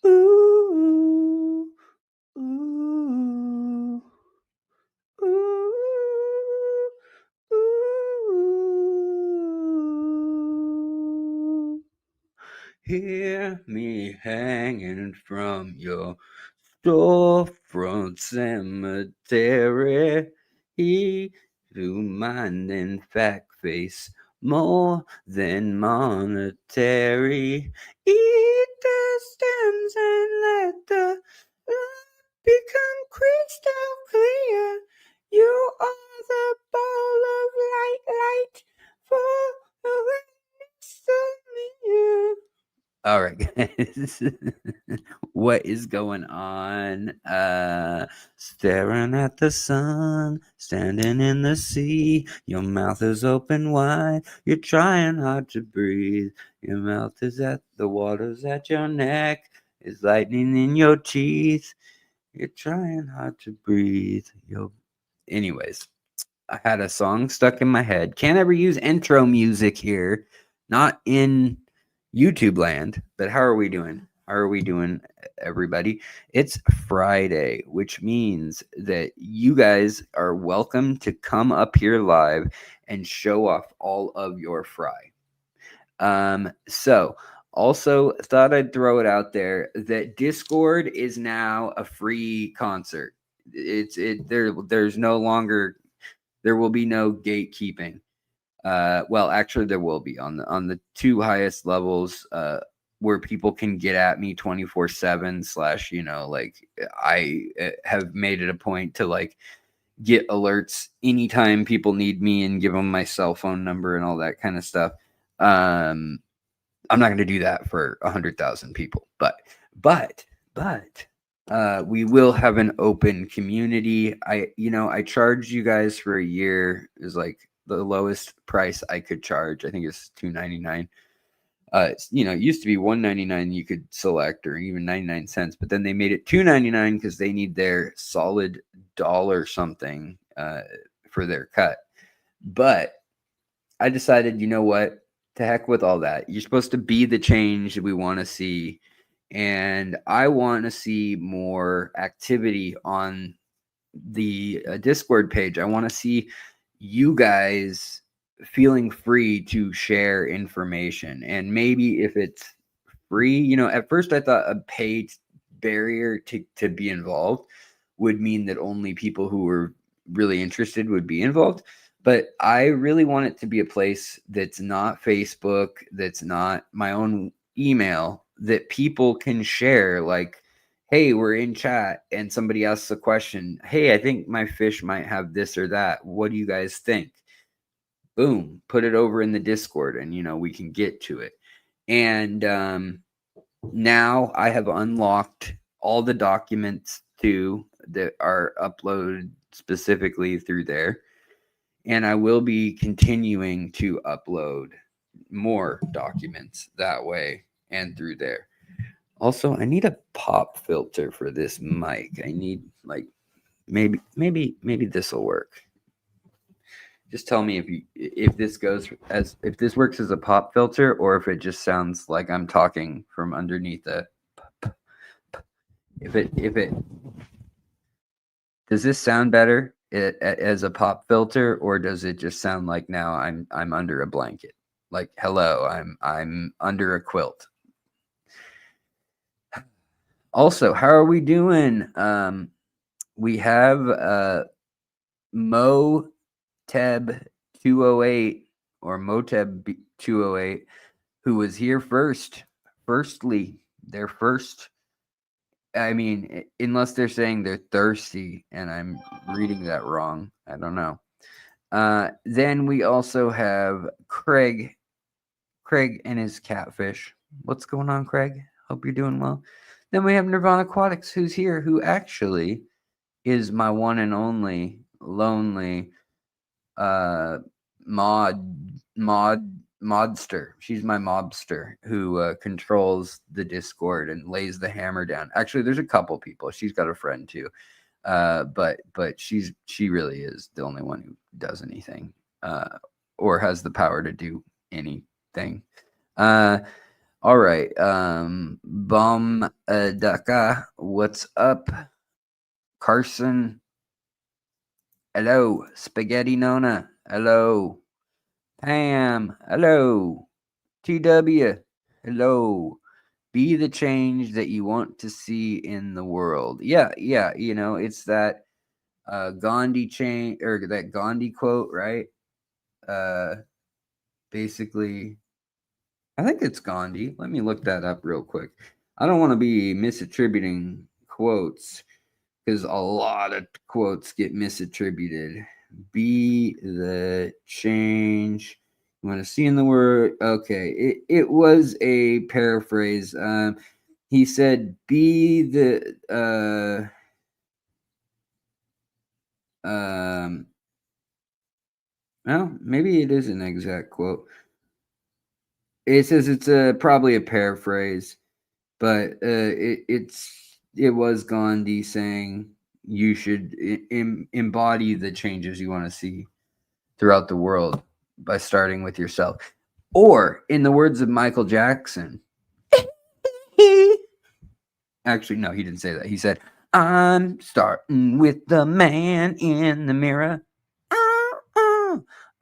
Ooh, ooh, ooh, ooh. Hear me hanging from your storefront cemetery. He who mind and fact face more than monetary. Eat the stems and let the light become crystal clear. You are the ball of light for the witness of me. All right, guys. What is going on? Staring at the sun, standing in the sea. Your mouth is open wide. You're trying hard to breathe. Your mouth is at the water's at your neck. Is lightning in your teeth. You're trying hard to breathe. Anyways, I had a song stuck in my head. Can't ever use intro music here. Not in YouTube land. But how are we doing? How are we doing, everybody? It's Friday, which means that you guys are welcome to come up here live and show off all of your fry. So also thought I'd throw it out there that Discord is now a free concert. There's no longer, there will be no gatekeeping. Well, actually, there will be on the two highest levels, where people can get at me 24/7 slash, like I have made it a point to like get alerts anytime people need me and give them my cell phone number and all that kind of stuff. Um, I'm not going to do that for 100,000 people, but we will have an open community. I charged you guys for a year. Is like the lowest price I could charge. I think it's $2.99. It used to be $1.99 you could select, or even 99 cents, but then they made it $2.99 because they need their solid dollar something for their cut. But I decided, you know what? To heck with all that. You're supposed to be the change we want to see. And I want to see more activity on the Discord page. I want to see you guys feeling free to share information. And maybe if it's free, at first I thought a paid barrier to be involved would mean that only people who were really interested would be involved. But I really want it to be a place that's not Facebook, that's not my own email, that people can share. Like, hey, we're in chat and somebody asks a question. Hey, I think my fish might have this or that. What do you guys think? Boom, put it over in the Discord and, we can get to it. And now I have unlocked all the documents too that are uploaded specifically through there. And I will be continuing to upload more documents that way and through there. Also, I need a pop filter for this mic. I need like maybe this will work. Just tell me if this if this works as a pop filter, or if it just sounds like I'm talking from underneath a. If it does this sound better as a pop filter, or does it just sound like now I'm under a blanket? Like, hello, I'm under a quilt. Also, how are we doing? We have Moteb 208 or Moteb 208, who was here first. Firstly, they're first. I mean, unless they're saying they're thirsty and I'm reading that wrong. I don't know. Then we also have Craig and his catfish. What's going on, Craig? Hope you're doing well. Then we have Nirvana Aquatics, who's here, who actually is my one and only lonely modster. She's my mobster who controls the Discord and lays the hammer down. Actually, there's a couple people. She's got a friend too. But she really is the only one who does anything or has the power to do anything. All right. Daka, what's up? Carson, hello. Spaghetti Nona, hello. Pam, hello. TW, hello. Be the change that you want to see in the world. Yeah, yeah. It's that Gandhi chain or that Gandhi quote, right? Uh, basically, I think it's Gandhi. Let me look that up real quick. I don't want to be misattributing quotes because a lot of quotes get misattributed. Be the change you want to see in the world. Okay, it was a paraphrase. He said, "Be the well, maybe it is an exact quote. It says it's probably a paraphrase, but it was Gandhi saying you should embody the changes you want to see throughout the world by starting with yourself. Or, in the words of Michael Jackson, actually, no, he didn't say that. He said, I'm starting with the man in the mirror.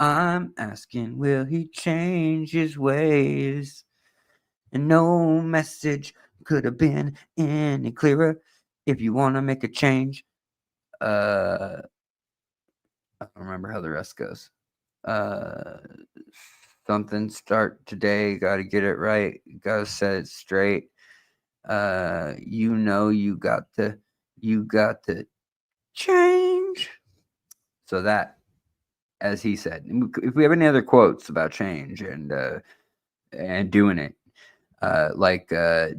I'm asking, will he change his ways? And no message could have been any clearer. If you want to make a change, I don't remember how the rest goes. Uh, something start today. Got to get it right. Got to set it straight. You got to change. So that, as he said, if we have any other quotes about change and doing it,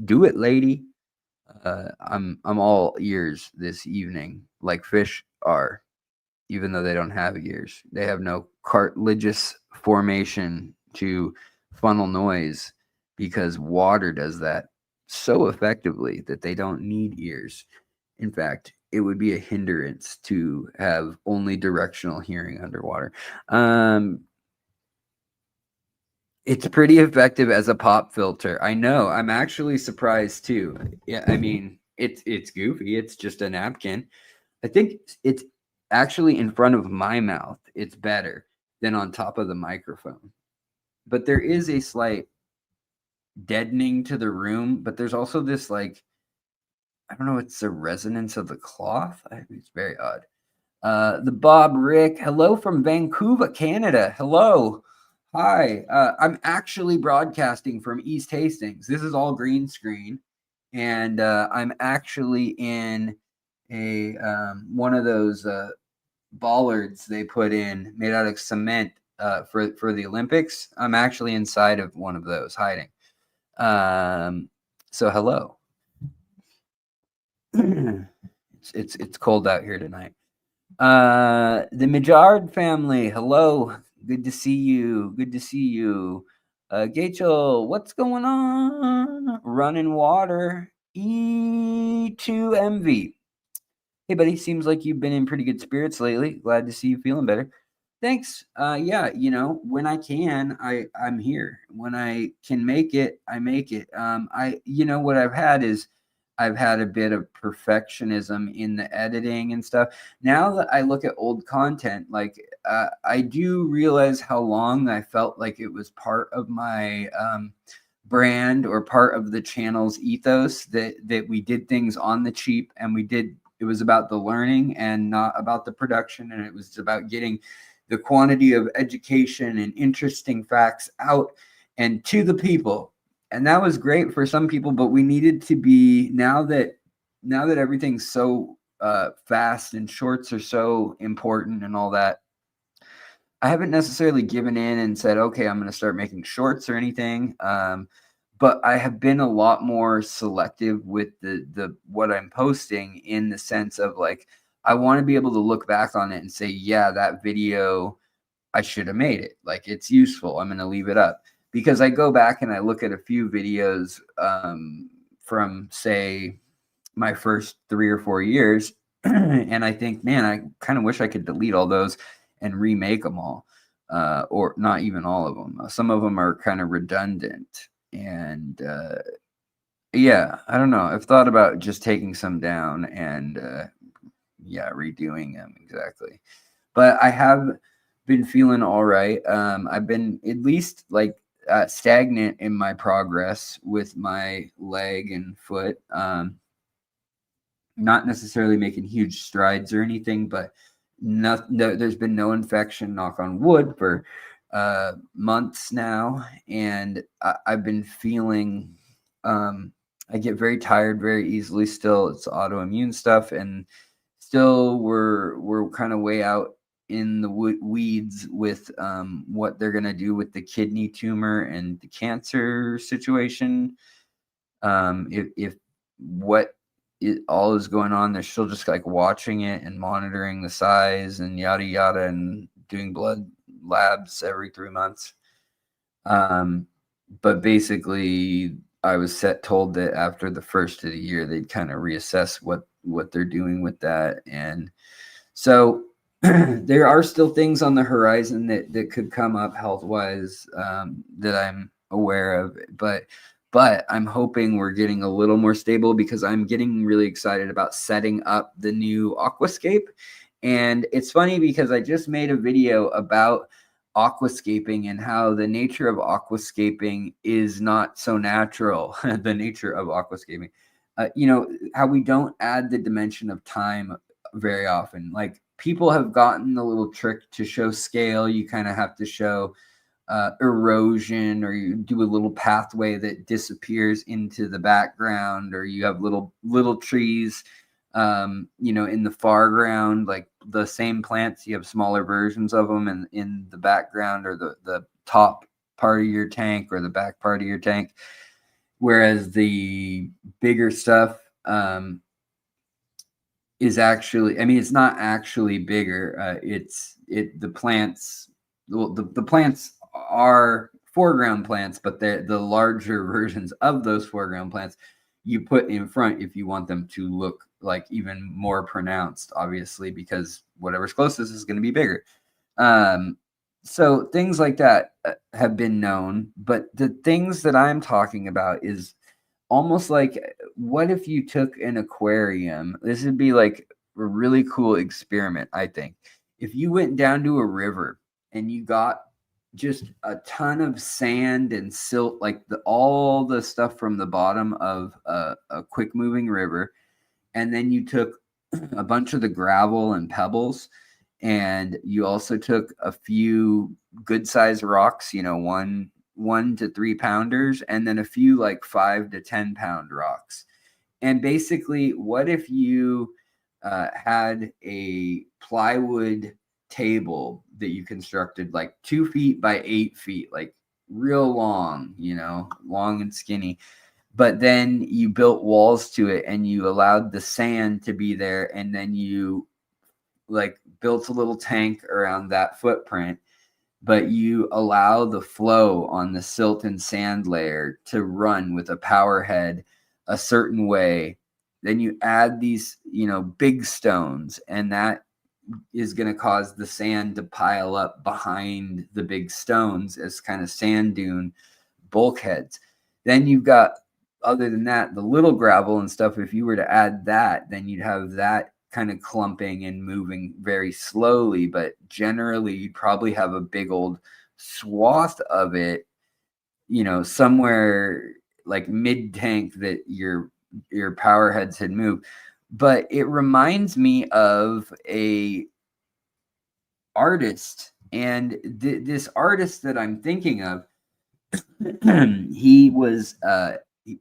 do it, lady. I'm all ears this evening, like fish are, even though they don't have ears. They have no cartilaginous formation to funnel noise because water does that so effectively that they don't need ears. In fact, it would be a hindrance to have only directional hearing underwater. It's pretty effective as a pop filter. I know. I'm actually surprised too. Yeah, I mean, it's goofy. It's just a napkin. I think it's actually in front of my mouth. It's better than on top of the microphone. But there is a slight deadening to the room, but there's also this like I don't know, it's the resonance of the cloth. It's very odd. The Bob Rick, hello from Vancouver, Canada. Hello. Hi. I'm actually broadcasting from East Hastings. This is all green screen. And I'm actually in a one of those bollards they put in made out of cement for the Olympics. I'm actually inside of one of those hiding. So hello. It's cold out here tonight. The Majard family, hello. Good to see you. Good to see you. Gachel, what's going on? Running water. E2MV. Hey, buddy, seems like you've been in pretty good spirits lately. Glad to see you feeling better. Thanks. Yeah, when I can, I'm here. When I can make it, I make it. What I've had is I've had a bit of perfectionism in the editing and stuff. Now that I look at old content, like I do realize how long I felt like it was part of my brand or part of the channel's ethos that we did things on the cheap and it was about the learning and not about the production, and it was about getting the quantity of education and interesting facts out and to the people. And that was great for some people, but we needed to be now that everything's so fast and shorts are so important and all that. I haven't necessarily given in and said, okay, I'm going to start making shorts or anything. But I have been a lot more selective with the what I'm posting, in the sense of like, I want to be able to look back on it and say, yeah, that video, I should have made it. Like, it's useful. I'm going to leave it up. Because I go back and I look at a few videos from, say, my first 3 or 4 years, and I think, man, I kind of wish I could delete all those and remake them all, or not even all of them. Some of them are kind of redundant. And yeah, I don't know. I've thought about just taking some down and yeah, redoing them exactly. But I have been feeling all right. I've been at least like stagnant in my progress with my leg and foot. Not necessarily making huge strides or anything, but no, there's been no infection, knock on wood, for months now. And I've been feeling, I get very tired very easily still. It's autoimmune stuff. And still we're kind of way out in the weeds with what they're going to do with the kidney tumor and the cancer situation. If what all is going on, they're still just like watching it and monitoring the size and yada yada and doing blood labs every 3 months. But basically, I was told that after the first of the year, they'd kind of reassess what they're doing with that. And so there are still things on the horizon that could come up health wise, that I'm aware of, but I'm hoping we're getting a little more stable, because I'm getting really excited about setting up the new aquascape. And it's funny because I just made a video about aquascaping and how the nature of aquascaping is not so natural. The nature of aquascaping, how we don't add the dimension of time very often. Like, people have gotten the little trick to show scale. You kind of have to show erosion, or you do a little pathway that disappears into the background, or you have little trees, in the foreground, like the same plants. You have smaller versions of them in the background, or the top part of your tank, or the back part of your tank. Whereas the bigger stuff, is actually, I mean, it's not actually bigger. The plants, the plants are foreground plants, but the larger versions of those foreground plants you put in front if you want them to look like even more pronounced, obviously, because whatever's closest is going to be bigger. So things like that have been known, but the things that I'm talking about is almost like, what if you took an aquarium? This would be like a really cool experiment, I think. If you went down to a river and you got just a ton of sand and silt, like all the stuff from the bottom of a quick moving river, and then you took a bunch of the gravel and pebbles, and you also took a few good sized rocks, 1 to 3 pounders, and then a few like 5 to 10 pound rocks. And basically, what if you had a plywood table that you constructed like 2 feet by 8 feet, like real long, long and skinny. But then you built walls to it and you allowed the sand to be there. And then you like built a little tank around that footprint, but you allow the flow on the silt and sand layer to run with a power head a certain way. Then you add these, big stones, and that is going to cause the sand to pile up behind the big stones as kind of sand dune bulkheads. Then you've got, other than that, the little gravel and stuff. If you were to add that, then you'd have that kind of clumping and moving very slowly, but generally you'd probably have a big old swath of it, somewhere like mid tank that your power heads had moved. But it reminds me of a artist, and this artist that I'm thinking of, he was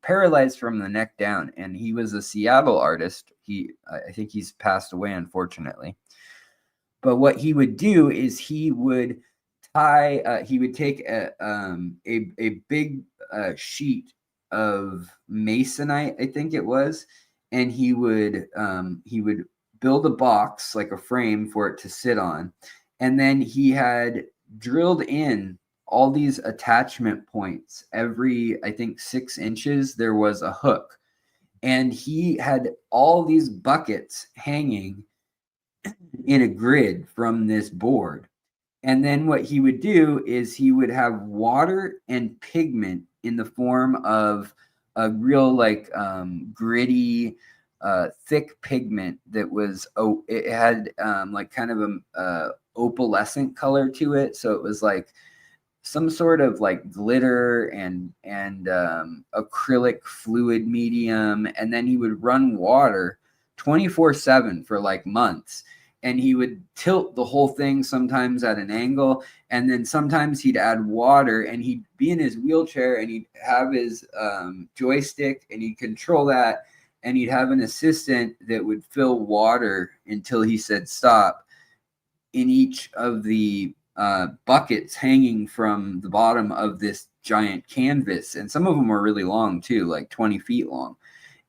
paralyzed from the neck down, and he was a Seattle artist. I think he's passed away, unfortunately. But what he would do is he would take a big sheet of masonite, I think it was, and he would build a box, like a frame for it to sit on, and then he had drilled in all these attachment points. Every, I think, 6 inches there was a hook, and he had all these buckets hanging in a grid from this board. And then what he would do is he would have water and pigment in the form of a real like gritty, thick pigment that was it had like kind of a opalescent color to it. So it was like some sort of like glitter and acrylic fluid medium, and then he would run water 24/7 for like months, and he would tilt the whole thing sometimes at an angle, and then sometimes he'd add water, and he'd be in his wheelchair and he'd have his joystick and he'd control that, and he'd have an assistant that would fill water until he said stop in each of the buckets hanging from the bottom of this giant canvas. And some of them were really long too, like 20 feet long.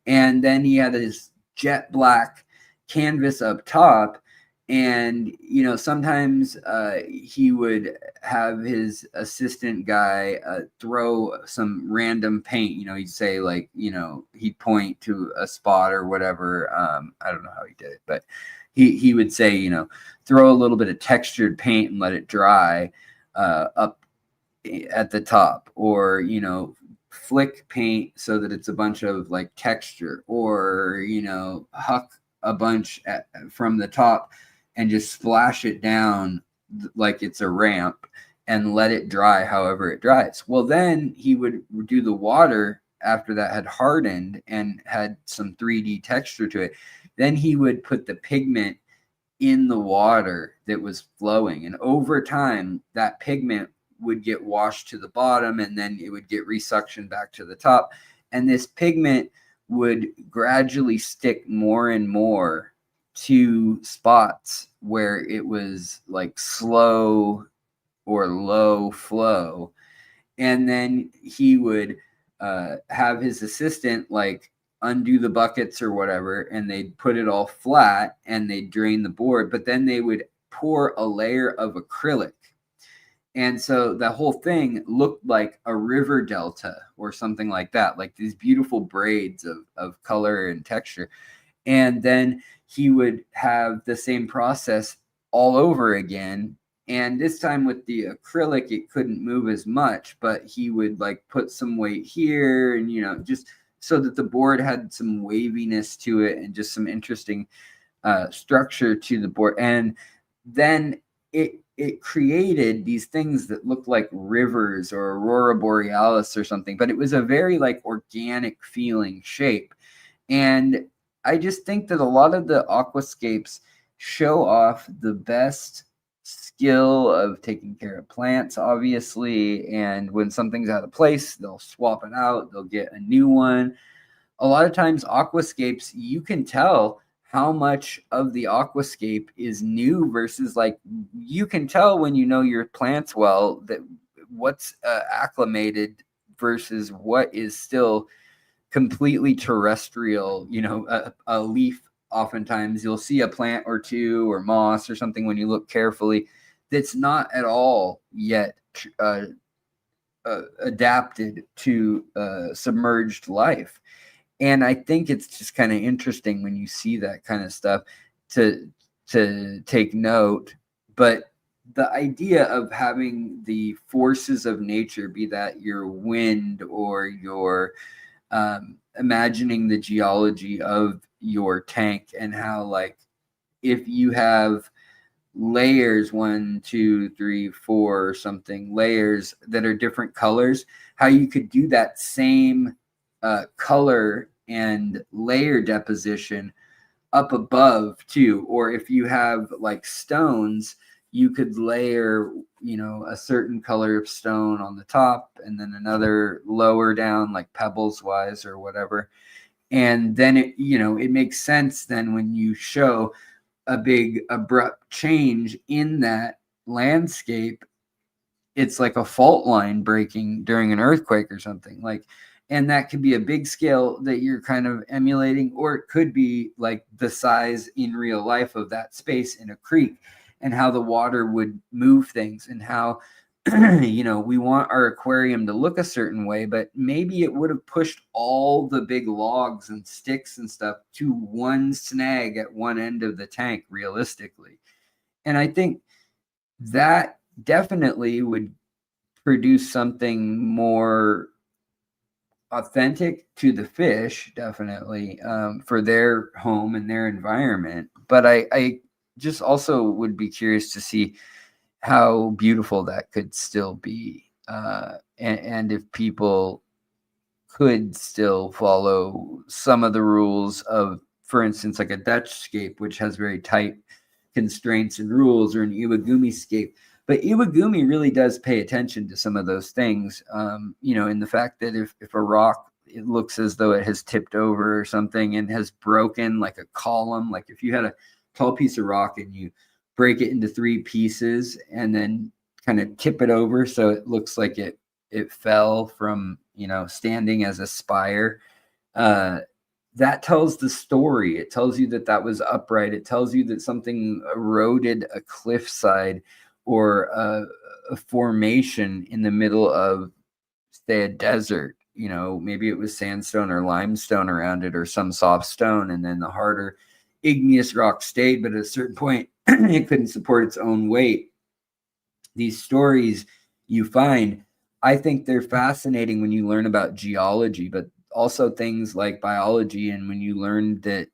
And then he had this jet black canvas up top. And, you know, sometimes he would have his assistant guy throw some random paint. You know, he'd say, like, you know, he'd point to a spot or whatever. I don't know how he did it, but he would say, you know, throw a little bit of textured paint and let it dry up at the top, or, you know, flick paint so that it's a bunch of like texture, or, you know, huck a bunch from the top and just splash it down like it's a ramp and let it dry however it dries. Well, then he would do the water after that had hardened and had some 3D texture to it. Then he would put the pigment in the water that was flowing, and over time that pigment would get washed to the bottom, and then it would get resuctioned back to the top, and this pigment would gradually stick more and more to spots where it was like slow or low flow. And then he would have his assistant like undo the buckets or whatever, and they'd put it all flat and they'd drain the board, but then they would pour a layer of acrylic. And so the whole thing looked like a river delta or something like that, like these beautiful braids of color and texture. And then he would have the same process all over again. And this time with the acrylic, it couldn't move as much, but he would like put some weight here and, you know, just so that the board had some waviness to it and just some interesting structure to the board. And then it created these things that looked like rivers or aurora borealis or something, but it was a very like organic feeling shape. And I just think that a lot of the aquascapes show off the best skill of taking care of plants, obviously. And when something's out of place, they'll swap it out, they'll get a new one. A lot of times, aquascapes, you can tell how much of the aquascape is new versus like you can tell when you know your plants well that what's acclimated versus what is still completely terrestrial. You know, a leaf, oftentimes you'll see a plant or two or moss or something when you look carefully that's not at all yet adapted to submerged life. And I think it's just kind of interesting when you see that kind of stuff to take note. But the idea of having the forces of nature, be that your wind or your imagining the geology of your tank, and how like if you have layers 1, 2, 3, 4 or something, layers that are different colors, how you could do that same color and layer deposition up above too. Or if you have like stones, you could layer, you know, a certain color of stone on the top and then another lower down, like pebbles wise or whatever. And then it, you know, it makes sense then when you show a big abrupt change in that landscape. It's like a fault line breaking during an earthquake or something, like, and that could be a big scale that you're kind of emulating, or it could be like the size in real life of that space in a creek, and how the water would move things, and how you know, we want our aquarium to look a certain way, but maybe it would have pushed all the big logs and sticks and stuff to one snag at one end of the tank realistically. And I think that definitely would produce something more authentic to the fish, definitely, for their home and their environment. But I just also would be curious to see how beautiful that could still be, and if people could still follow some of the rules of, for instance, like a Dutch scape, which has very tight constraints and rules, or an Iwagumi scape. But Iwagumi really does pay attention to some of those things, in the fact that if a rock, it looks as though it has tipped over or something and has broken like a column, like if you had a tall piece of rock and you break it into 3 pieces and then kind of tip it over so it looks like it fell from, standing as a spire. That tells the story. It tells you that that was upright. It tells you that something eroded a cliffside or a formation in the middle of, say, a desert. Maybe it was sandstone or limestone around it, or some soft stone, and then the harder igneous rock stayed, but at a certain point it couldn't support its own weight. These stories you find, I think they're fascinating when you learn about geology, but also things like biology. And when you learn that,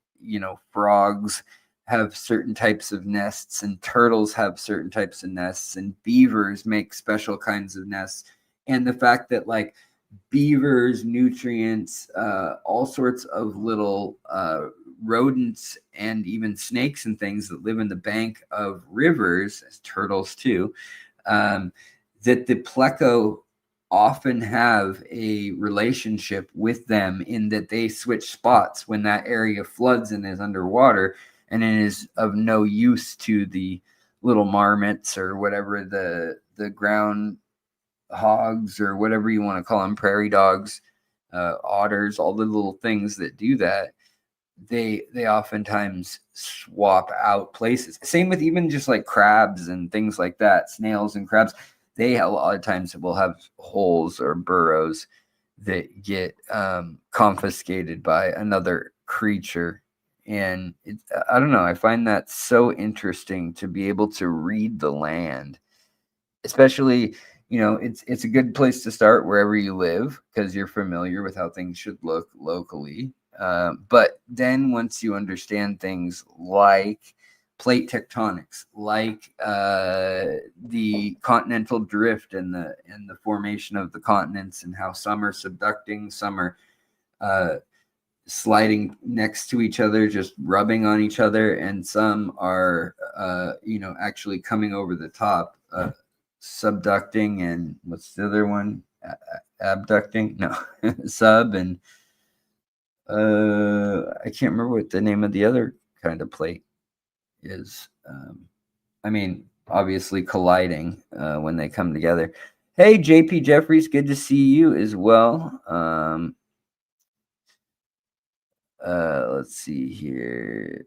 frogs have certain types of nests, and turtles have certain types of nests, and beavers make special kinds of nests. And the fact that, like, beavers, nutrients, all sorts of little rodents, and even snakes and things that live in the bank of rivers, as turtles too, that the pleco often have a relationship with them, in that they switch spots when that area floods and is underwater, and it is of no use to the little marmots, or whatever, the ground hogs, or whatever you want to call them, prairie dogs, otters, all the little things that do that. They oftentimes swap out places. Same with even just like crabs and things like that, snails and crabs. They a lot of times will have holes or burrows that get confiscated by another creature. And I don't know, I find that so interesting to be able to read the land, especially, it's a good place to start wherever you live, because you're familiar with how things should look locally. But then once you understand things like plate tectonics, like the continental drift, and the formation of the continents, and how some are subducting, some are sliding next to each other, just rubbing on each other, and some are actually coming over the top, subducting, and what's the other one? Abducting? No, sub, and I can't remember what the name of the other kind of plate is. I mean, obviously colliding when they come together. Hey, JP Jeffries, good to see you as well. Let's see here.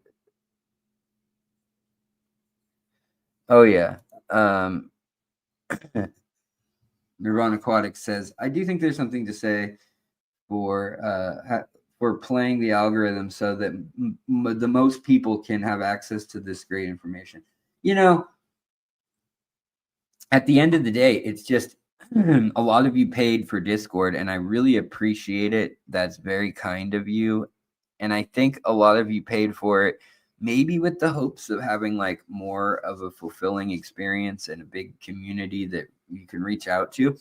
Oh yeah. Nirvana Aquatic says, I do think there's something to say for playing the algorithm so that the most people can have access to this great information. At the end of the day, it's just a lot of you paid for Discord, and I really appreciate it. That's very kind of you. And I think a lot of you paid for it, maybe with the hopes of having like more of a fulfilling experience and a big community that you can reach out to.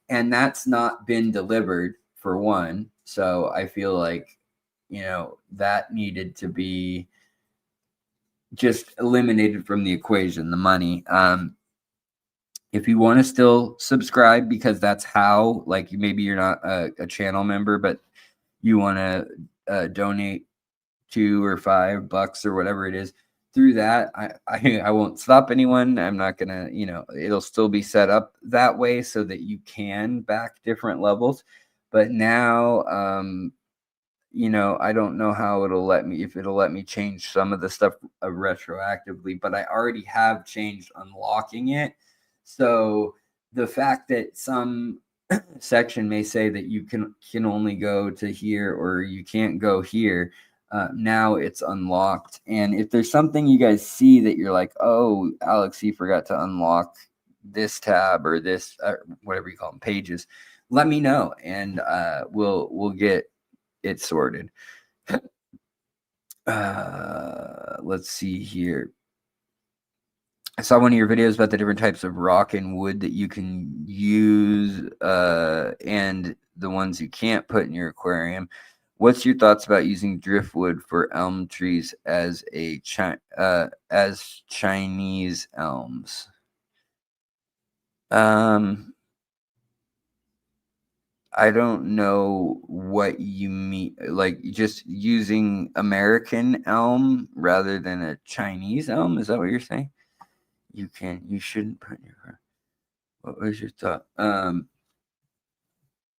And that's not been delivered, for one. So I feel like, that needed to be just eliminated from the equation, the money. If you want to still subscribe, because that's how, like, maybe you're not a channel member, but you want to donate $2 or $5 or whatever it is through that, I won't stop anyone. I'm not gonna, it'll still be set up that way so that you can back different levels. But now, I don't know how if it'll let me change some of the stuff retroactively, but I already have changed unlocking it. So the fact that some section may say that you can only go to here, or you can't go here, now it's unlocked. And if there's something you guys see that you're like, oh, Alex, you forgot to unlock this tab or this whatever you call them, pages, let me know, and we'll get it sorted. Let's see here. I saw one of your videos about the different types of rock and wood that you can use, and the ones you can't put in your aquarium. What's your thoughts about using driftwood for elm trees as as Chinese elms? Um, I don't know what you mean. Like just using American elm rather than a Chinese elm? Is that what you're saying? You shouldn't put in your car. What was your thought?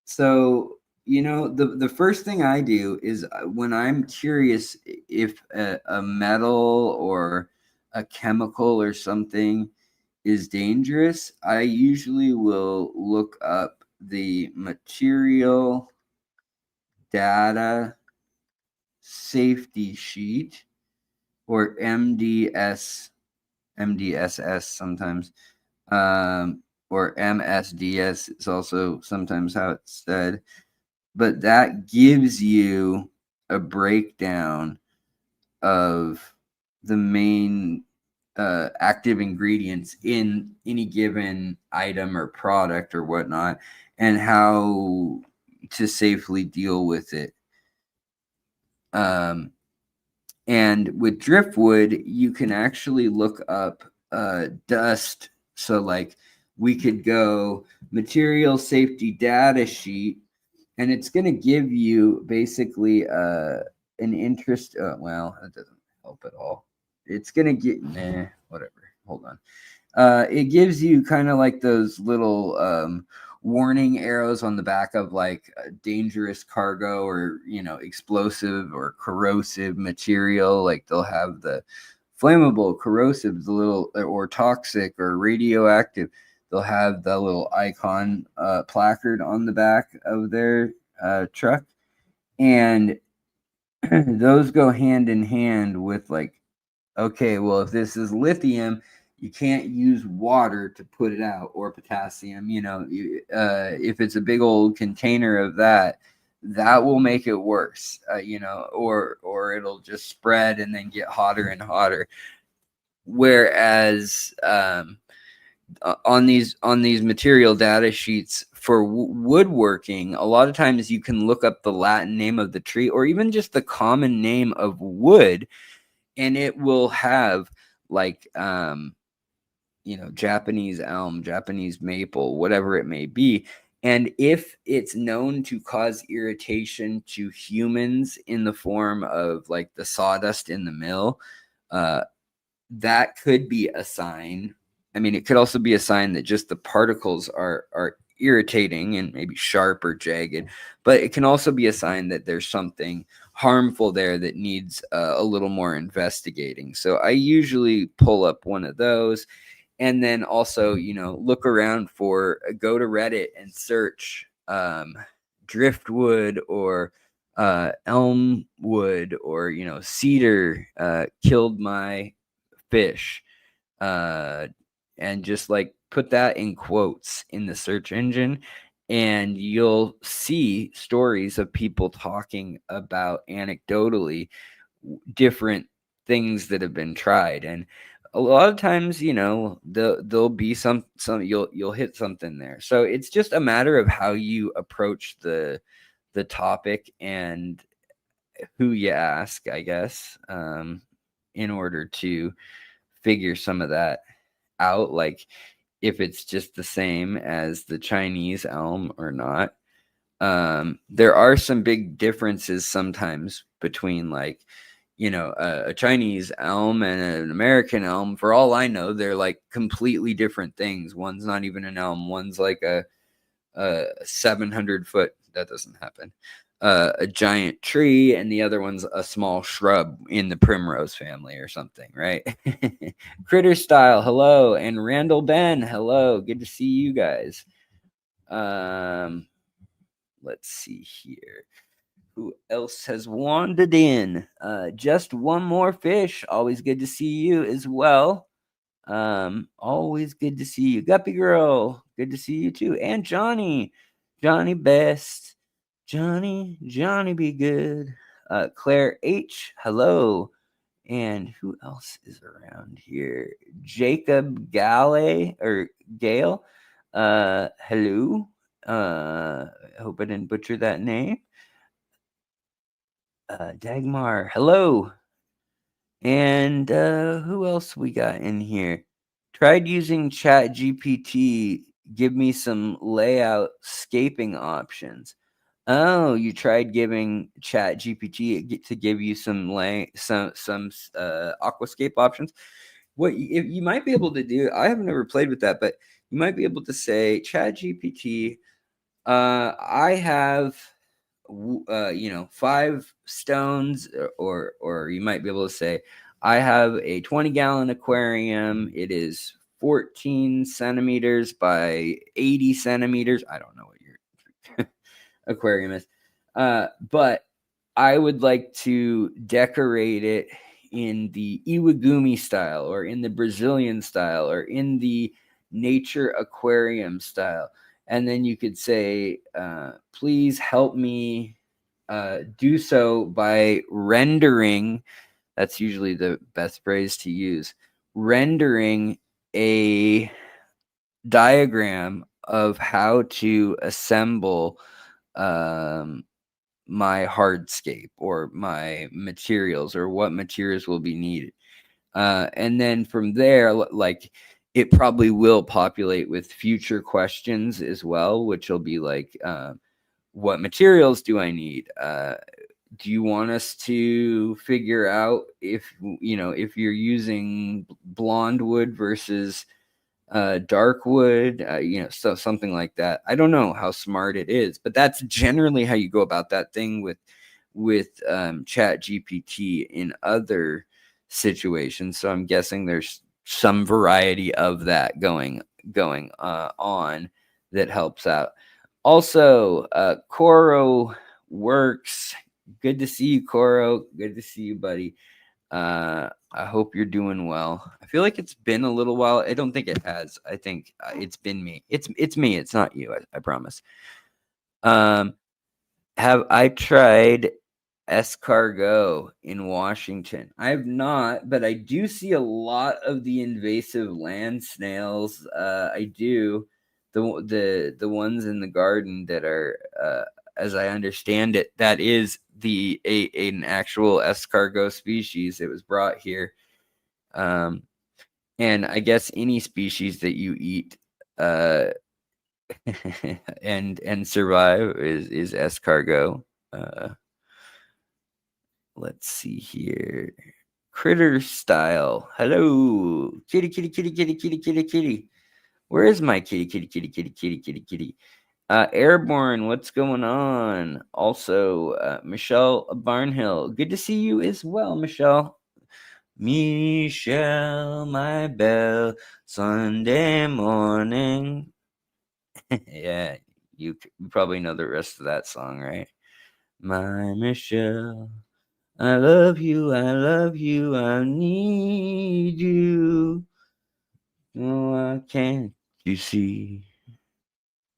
So the first thing I do is when I'm curious if a metal or a chemical or something is dangerous, I usually will look up the material data safety sheet, or MDSS sometimes, or MSDS is also sometimes how it's said, but that gives you a breakdown of the main active ingredients in any given item or product or whatnot, and how to safely deal with it. Um, and with driftwood, you can actually look up dust. So, like, we could go material safety data sheet, and it's going to give you basically an interest. Well, that doesn't help at all. It's going to get, whatever. Hold on. It gives you kind of like those little warning arrows on the back of like dangerous cargo, or explosive or corrosive material. Like they'll have the flammable, corrosive, the little, or toxic or radioactive. They'll have the little icon placard on the back of their truck, and those go hand in hand with, like, okay, well, if this is lithium, you can't use water to put it out, or potassium. If it's a big old container of that, that will make it worse. Or it'll just spread and then get hotter and hotter. Whereas on these material data sheets for woodworking, a lot of times you can look up the Latin name of the tree, or even just the common name of wood, and it will have like Japanese elm, Japanese maple, whatever it may be. And if it's known to cause irritation to humans in the form of like the sawdust in the mill, that could be a sign. I mean, it could also be a sign that just the particles are irritating and maybe sharp or jagged, but it can also be a sign that there's something harmful there that needs a little more investigating. So I usually pull up one of those, and then also look around for, go to Reddit and search driftwood, or elm wood, or cedar killed my fish, and just like put that in quotes in the search engine, and you'll see stories of people talking about anecdotally different things that have been tried. And a lot of times there'll be some you'll hit something there. So it's just a matter of how you approach the topic and who you ask, I guess, in order to figure some of that out, like if it's just the same as the Chinese elm or not. There are some big differences sometimes between, like, a Chinese elm and an American elm. For all I know, they're like completely different things. One's not even an elm. One's like a 700-foot. That doesn't happen. A giant tree, and the other one's a small shrub in the primrose family or something, right? Critter Style, hello, and Randall Ben, hello. Good to see you guys. Let's see here. Who else has wandered in? Just one more fish. Always good to see you as well. Always good to see you. Guppy Girl, good to see you too. And Johnny Best. Johnny be good. Claire H, hello. And who else is around here? Jacob Gale. Hello. I hope I didn't butcher that name. Dagmar, hello. And who else we got in here? Tried using Chat GPT. Give me some layout scaping options. Oh, you tried giving Chat GPT to give you some aquascape options. What you might be able to do? I have never played with that, but you might be able to say, Chat GPT. I have 5 stones, or you might be able to say, I have a 20-gallon aquarium. It is 14 centimeters by 80 centimeters. I don't know what your aquarium is, but I would like to decorate it in the Iwagumi style, or in the Brazilian style, or in the nature aquarium style. And then you could say, please help me do so by rendering. That's usually the best phrase to use. Rendering a diagram of how to assemble my hardscape, or my materials, or what materials will be needed. And then from there, like, it probably will populate with future questions as well, which will be like, what materials do I need? Do you want us to figure out if you're using blonde wood versus dark wood, so something like that. I don't know how smart it is, but that's generally how you go about that thing with Chat GPT in other situations. So I'm guessing there's some variety of that going on that helps out. Also, Coro Works. Good to see you, Coro. Good to see you, buddy. I hope you're doing well. I feel like it's been a little while. I don't think it has. I think it's been me. It's me. It's not you. I promise. Have I tried escargot in Washington? I have not, but I do see a lot of the invasive land snails. I do, the ones in the garden that are, as I understand it, that is an actual escargot species that was brought here. And I guess any species that you eat and survive is escargot. Let's see here. Critter style. Hello. Kitty, kitty, kitty, kitty, kitty, kitty, kitty. Where is my kitty, kitty, kitty, kitty, kitty, kitty, kitty? Airborne, what's going on? Also, Michelle Barnhill. Good to see you as well, Michelle. Michelle, my belle, Sunday morning. Yeah, you probably know the rest of that song, right? My Michelle, I love you, I need you. Oh, I can't you see?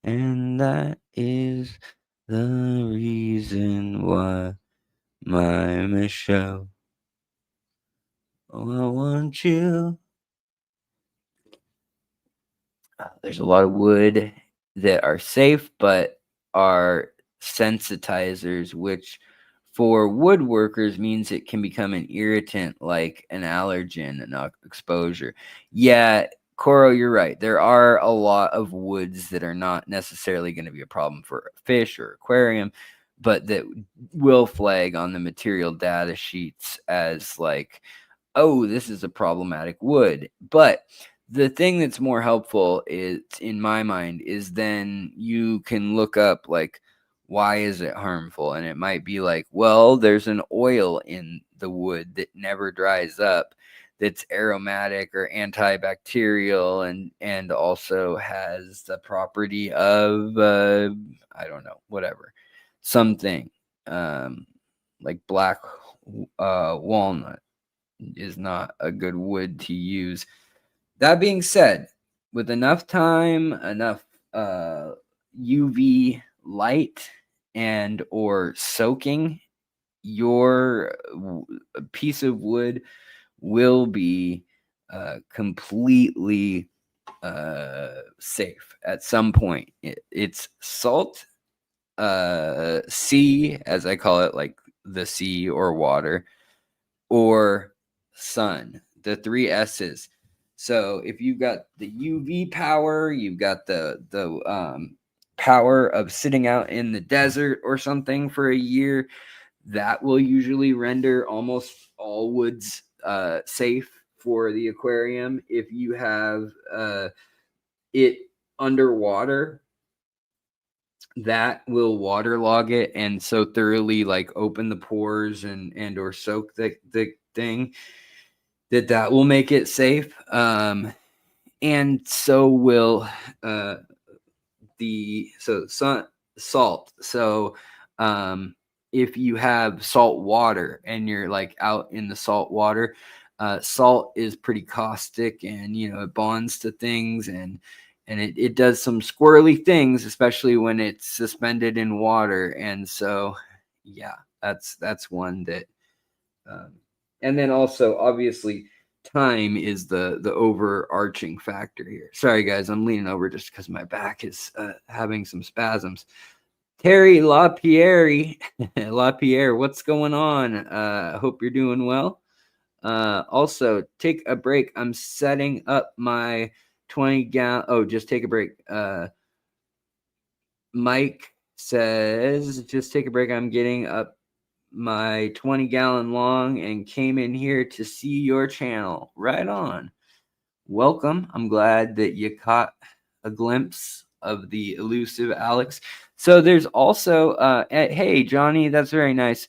And that is the reason why, my Michelle. Oh, I want you. There's a lot of wood that are safe but are sensitizers, which for woodworkers means it can become an irritant, like an allergen and exposure. Yeah, Coro, you're right. There are a lot of woods that are not necessarily going to be a problem for a fish or aquarium, but that will flag on the material data sheets as like, oh, this is a problematic wood. But the thing that's more helpful is, in my mind, is then you can look up, like, why is it harmful? And it might be like, well, there's an oil in the wood that never dries up, that's aromatic or antibacterial, and also has the property of I don't know, whatever, something, like black walnut is not a good wood to use. That being said, with enough time, enough UV light, and or soaking, your piece of wood will be completely safe at some point. It's salt, sea, as I call it, like the sea or water, or sun, the three S's. So if you've got the UV power, you've got the power of sitting out in the desert or something for a year, that will usually render almost all woods safe for the aquarium. If you have it underwater, that will waterlog it and so thoroughly like open the pores and or soak the thing that will make it safe. And so will uh salt. So if you have salt water and you're like out in the salt water, salt is pretty caustic, and it bonds to things, and it does some squirrely things, especially when it's suspended in water. And so yeah, that's one that um, and then also obviously time is the overarching factor here. Sorry guys, I'm leaning over just because my back is having some spasms. Terry LaPierre, LaPierre, what's going on? Hope you're doing well. Also, take a break. I'm setting up my 20 gallon. Oh, just take a break. Mike says, just take a break. I'm getting up my 20-gallon long and came in here to see your channel. Right on. Welcome. I'm glad that you caught a glimpse of the elusive Alex. So there's also, hey, Johnny, that's very nice.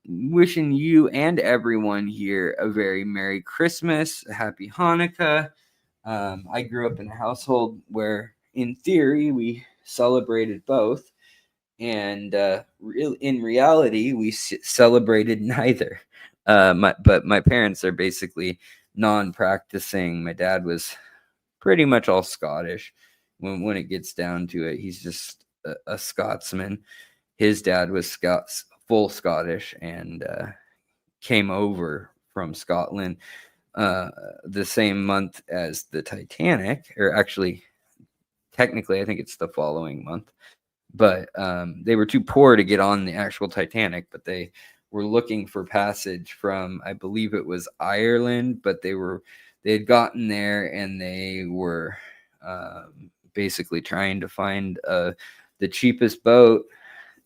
Wishing you and everyone here a very Merry Christmas, a Happy Hanukkah. I grew up in a household where, in theory, we celebrated both, and in reality, we celebrated neither. But my parents are basically non-practicing. My dad was pretty much all Scottish. When it gets down to it, he's just a Scotsman. His dad was full Scottish, and came over from Scotland the same month as the Titanic, or actually, technically, I think it's the following month. But they were too poor to get on the actual Titanic, but they were looking for passage from, I believe it was Ireland, but they had gotten there, and they were basically trying to find the cheapest boat,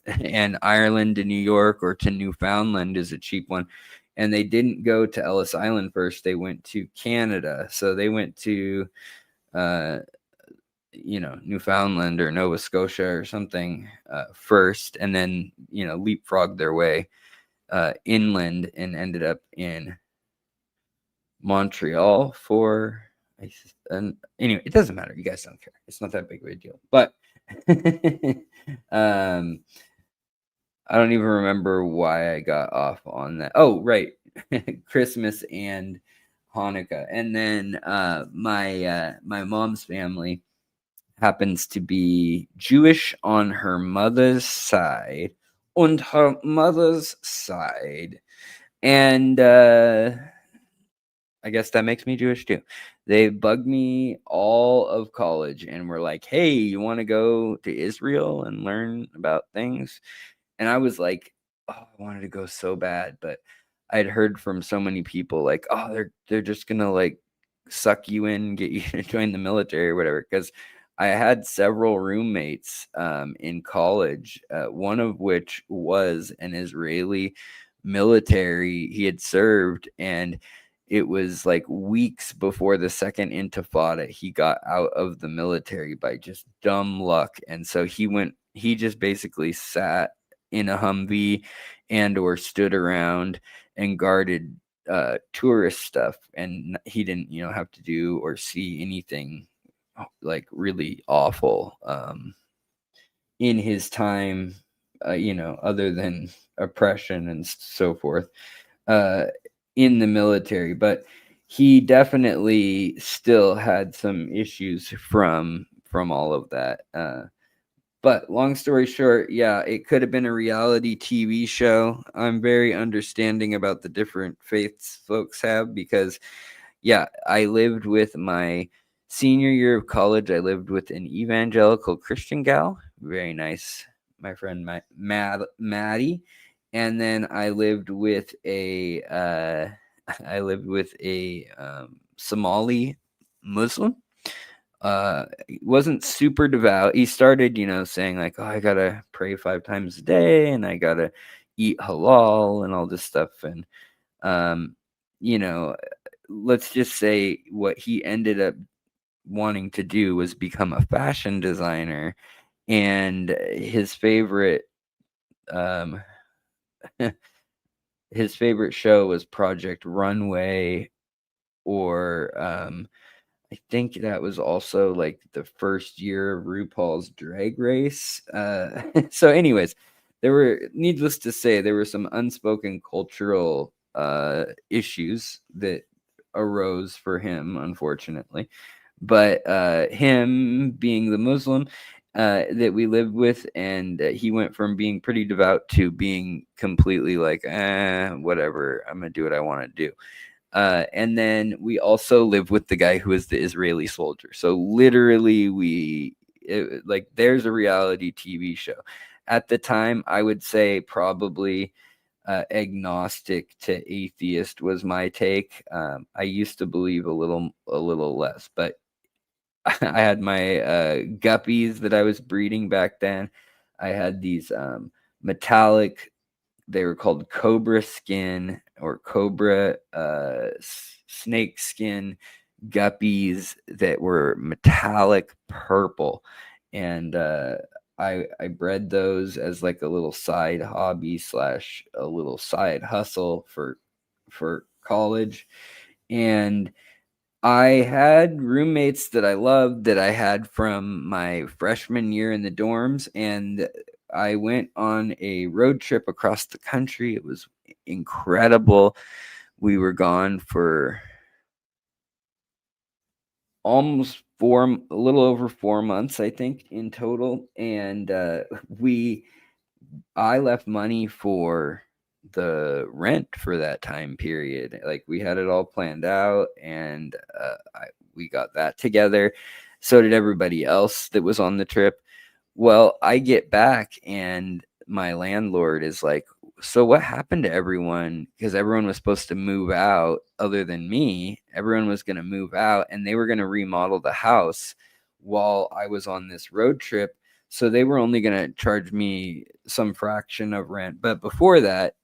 and Ireland to New York or to Newfoundland is a cheap one. And they didn't go to Ellis Island first. They went to Canada. So they went to Newfoundland or Nova Scotia or something first, and then leapfrogged their way inland and ended up in Montreal for. And anyway, it doesn't matter. You guys don't care. It's not that big of a deal. But I don't even remember why I got off on that. Oh, right, Christmas and Hanukkah, and then my mom's family happens to be Jewish on her mother's side, and and I guess that makes me Jewish too. They bugged me all of college and were like, "Hey, you want to go to Israel and learn about things?" And I was like, "Oh, I wanted to go so bad," but I'd heard from so many people like, "Oh, they're just gonna like suck you in, get you to join the military or whatever." Because I had several roommates in college, one of which was an Israeli military. He had served, and it was like weeks before the second intifada he got out of the military by just dumb luck. And so he just basically sat in a Humvee and or stood around and guarded tourist stuff, and he didn't have to do or see anything like really awful in his time, other than oppression and so forth, uh, in the military. But he definitely still had some issues from all of that. But long story short, yeah, it could have been a reality TV show. I'm very understanding about the different faiths folks have because, yeah, I lived with my senior year of college. I lived with an evangelical Christian gal, very nice, my friend Maddie, and then I lived with a I lived with a Somali Muslim. He wasn't super devout. He started, saying like, "Oh, I gotta pray 5 times a day, and I gotta eat halal and all this stuff." And um, you know, let's just say what he ended up wanting to do was become a fashion designer, and um, his favorite show was Project Runway, or I think that was also like the first year of RuPaul's Drag Race. So, anyways, needless to say, there were some unspoken cultural issues that arose for him, unfortunately. But him being the Muslim that we lived with, and he went from being pretty devout to being completely like, whatever, I'm gonna do what I want to do. And then we also lived with the guy who is the Israeli soldier. So literally, like there's a reality TV show. At the time, I would say probably agnostic to atheist was my take. I used to believe a little less, but I had my guppies that I was breeding back then. I had these metallic, they were called cobra skin or cobra snake skin guppies that were metallic purple, and I bred those as like a little side hobby slash a little side hustle for college. And I had roommates that I loved that I had from my freshman year in the dorms, and I went on a road trip across the country. It was incredible. We were gone for a little over 4 months, I think, in total. And we I left money for the rent for that time period. Like we had it all planned out, and we got that together. So did everybody else that was on the trip. Well, I get back and my landlord is like, "So what happened to everyone?" Because everyone was supposed to move out other than me. Everyone was going to move out and they were going to remodel the house while I was on this road trip. So they were only going to charge me some fraction of rent. But before that,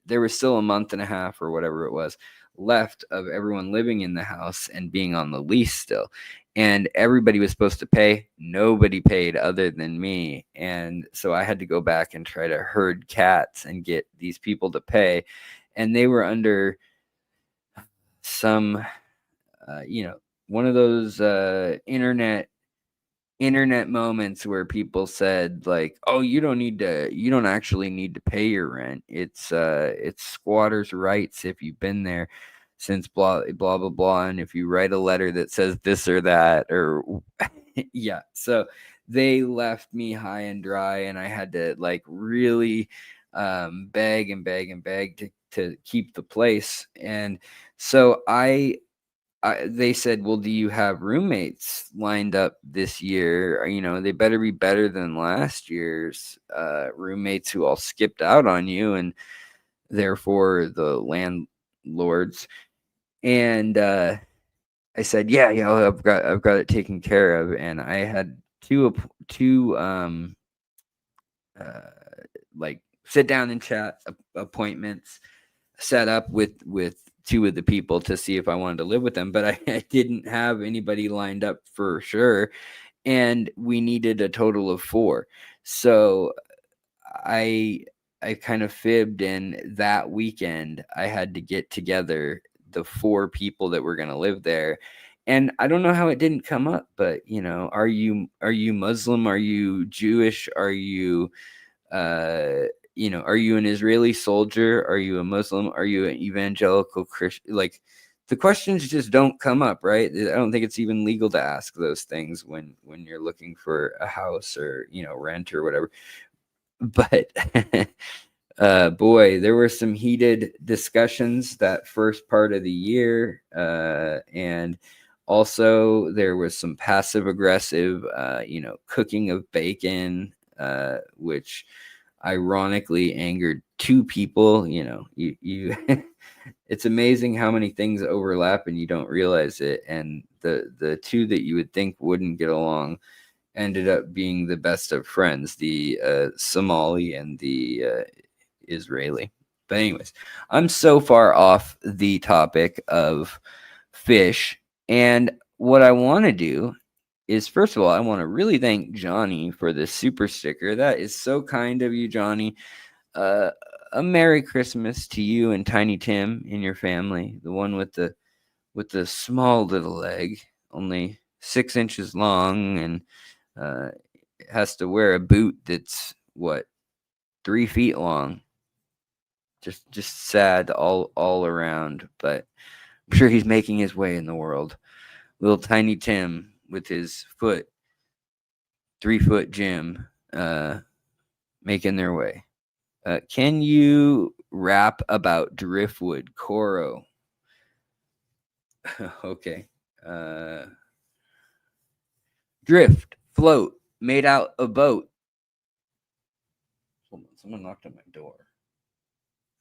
there was still a month and a half or whatever it was left of everyone living in the house and being on the lease still. And everybody was supposed to pay. Nobody paid other than me. And so I had to go back and try to herd cats and get these people to pay. And they were under some, one of those internet moments where people said like, "Oh, you don't actually need to pay your rent. It's squatters' rights if you've been there since blah blah blah blah, and if you write a letter that says this or that or yeah." So they left me high and dry, and I had to like really beg and beg and beg to keep the place. And so they said, "Well, do you have roommates lined up this year? They better be better than last year's roommates who all skipped out on you, and therefore the landlords." And I said, "Yeah, yeah, I've got it taken care of." And I had two uh, like sit down and chat appointments set up with two of the people to see if I wanted to live with them, but I didn't have anybody lined up for sure, and we needed a total of 4. So I I kind of fibbed, and that weekend I had to get together the 4 people that were going to live there. And I don't know how it didn't come up, but are you Muslim? Are you Jewish? Are you an Israeli soldier? Are you a Muslim? Are you an evangelical Christian? Like, the questions just don't come up, right? I don't think it's even legal to ask those things when you're looking for a house or, rent or whatever. But boy, there were some heated discussions that first part of the year, and also there was some passive aggressive, cooking of bacon, which ironically angered two people. You it's amazing how many things overlap and you don't realize it. And the two that you would think wouldn't get along ended up being the best of friends, the Somali and the Israeli. But anyways, I'm so far off the topic of fish, and what I want to do is, first of all, I want to really thank Johnny for the super sticker. That is so kind of you, Johnny. Uh, a Merry Christmas to you and Tiny Tim and your family. The one with the small little leg, only 6 inches long, and has to wear a boot that's 3 feet long. Just sad all around, but I'm sure he's making his way in the world. Little Tiny Tim with his 3-foot Jim, making their way. Can you rap about driftwood, Coro? Okay. Drift, float, made out a boat. Hold on, someone knocked on my door.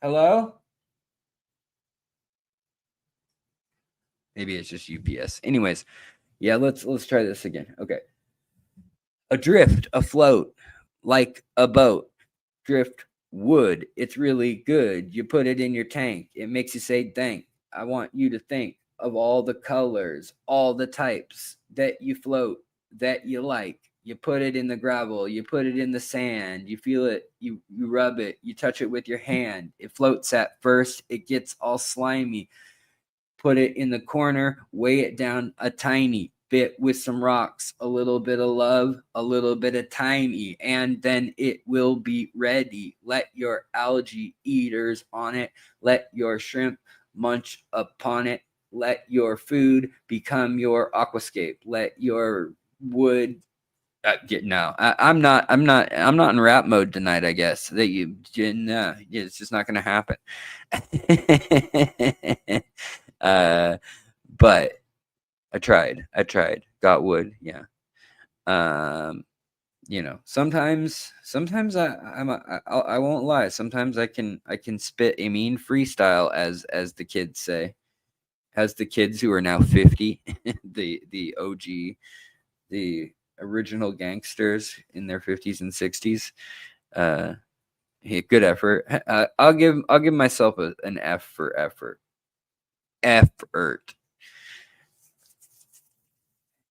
Hello? Maybe it's just UPS. Anyways, yeah, let's try this again. Okay. Adrift, afloat, like a boat. Drift wood. It's really good. You put it in your tank. It makes you say thank. I want you to think of all the colors, all the types that you float, that you like. You put it in the gravel, you put it in the sand, you feel it, you rub it, you touch it with your hand. It floats at first, it gets all slimy. Put it in the corner, weigh it down a tiny bit with some rocks, a little bit of love, a little bit of tiny, and then it will be ready. Let your algae eaters on it, let your shrimp munch upon it, let your food become your aquascape, let your wood I'm not in rap mode tonight, I guess. That no, it's just not gonna happen. But I tried. Got wood, yeah. Sometimes I won't lie. Sometimes I can spit a mean freestyle, as the kids say, as the kids who are now 50, the OG, the original gangsters in their 50s and 60s. Hey, good effort. I'll give myself an F for effort. Effort.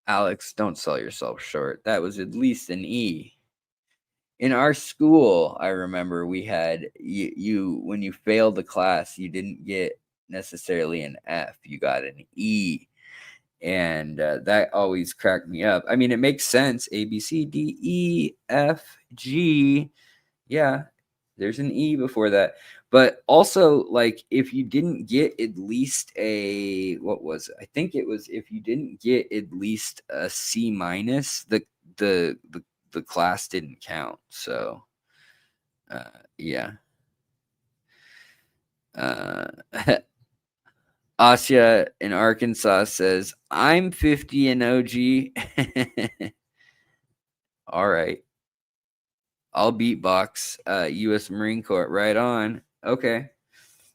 Alex, don't sell yourself short. That was at least an E. In our school, I remember we had you when you failed the class, you didn't get necessarily an F, you got an E. And that always cracked me up. I mean, it makes sense. A, B, C, D, E, F, G. Yeah, there's an E before that. But also, like, if you didn't get at least what was it? I think it was, if you didn't get at least a C minus, the class didn't count. So, yeah. Asya in Arkansas says, I'm 50 and OG. All right. I'll beatbox. U.S. Marine Corps. Right on. Okay.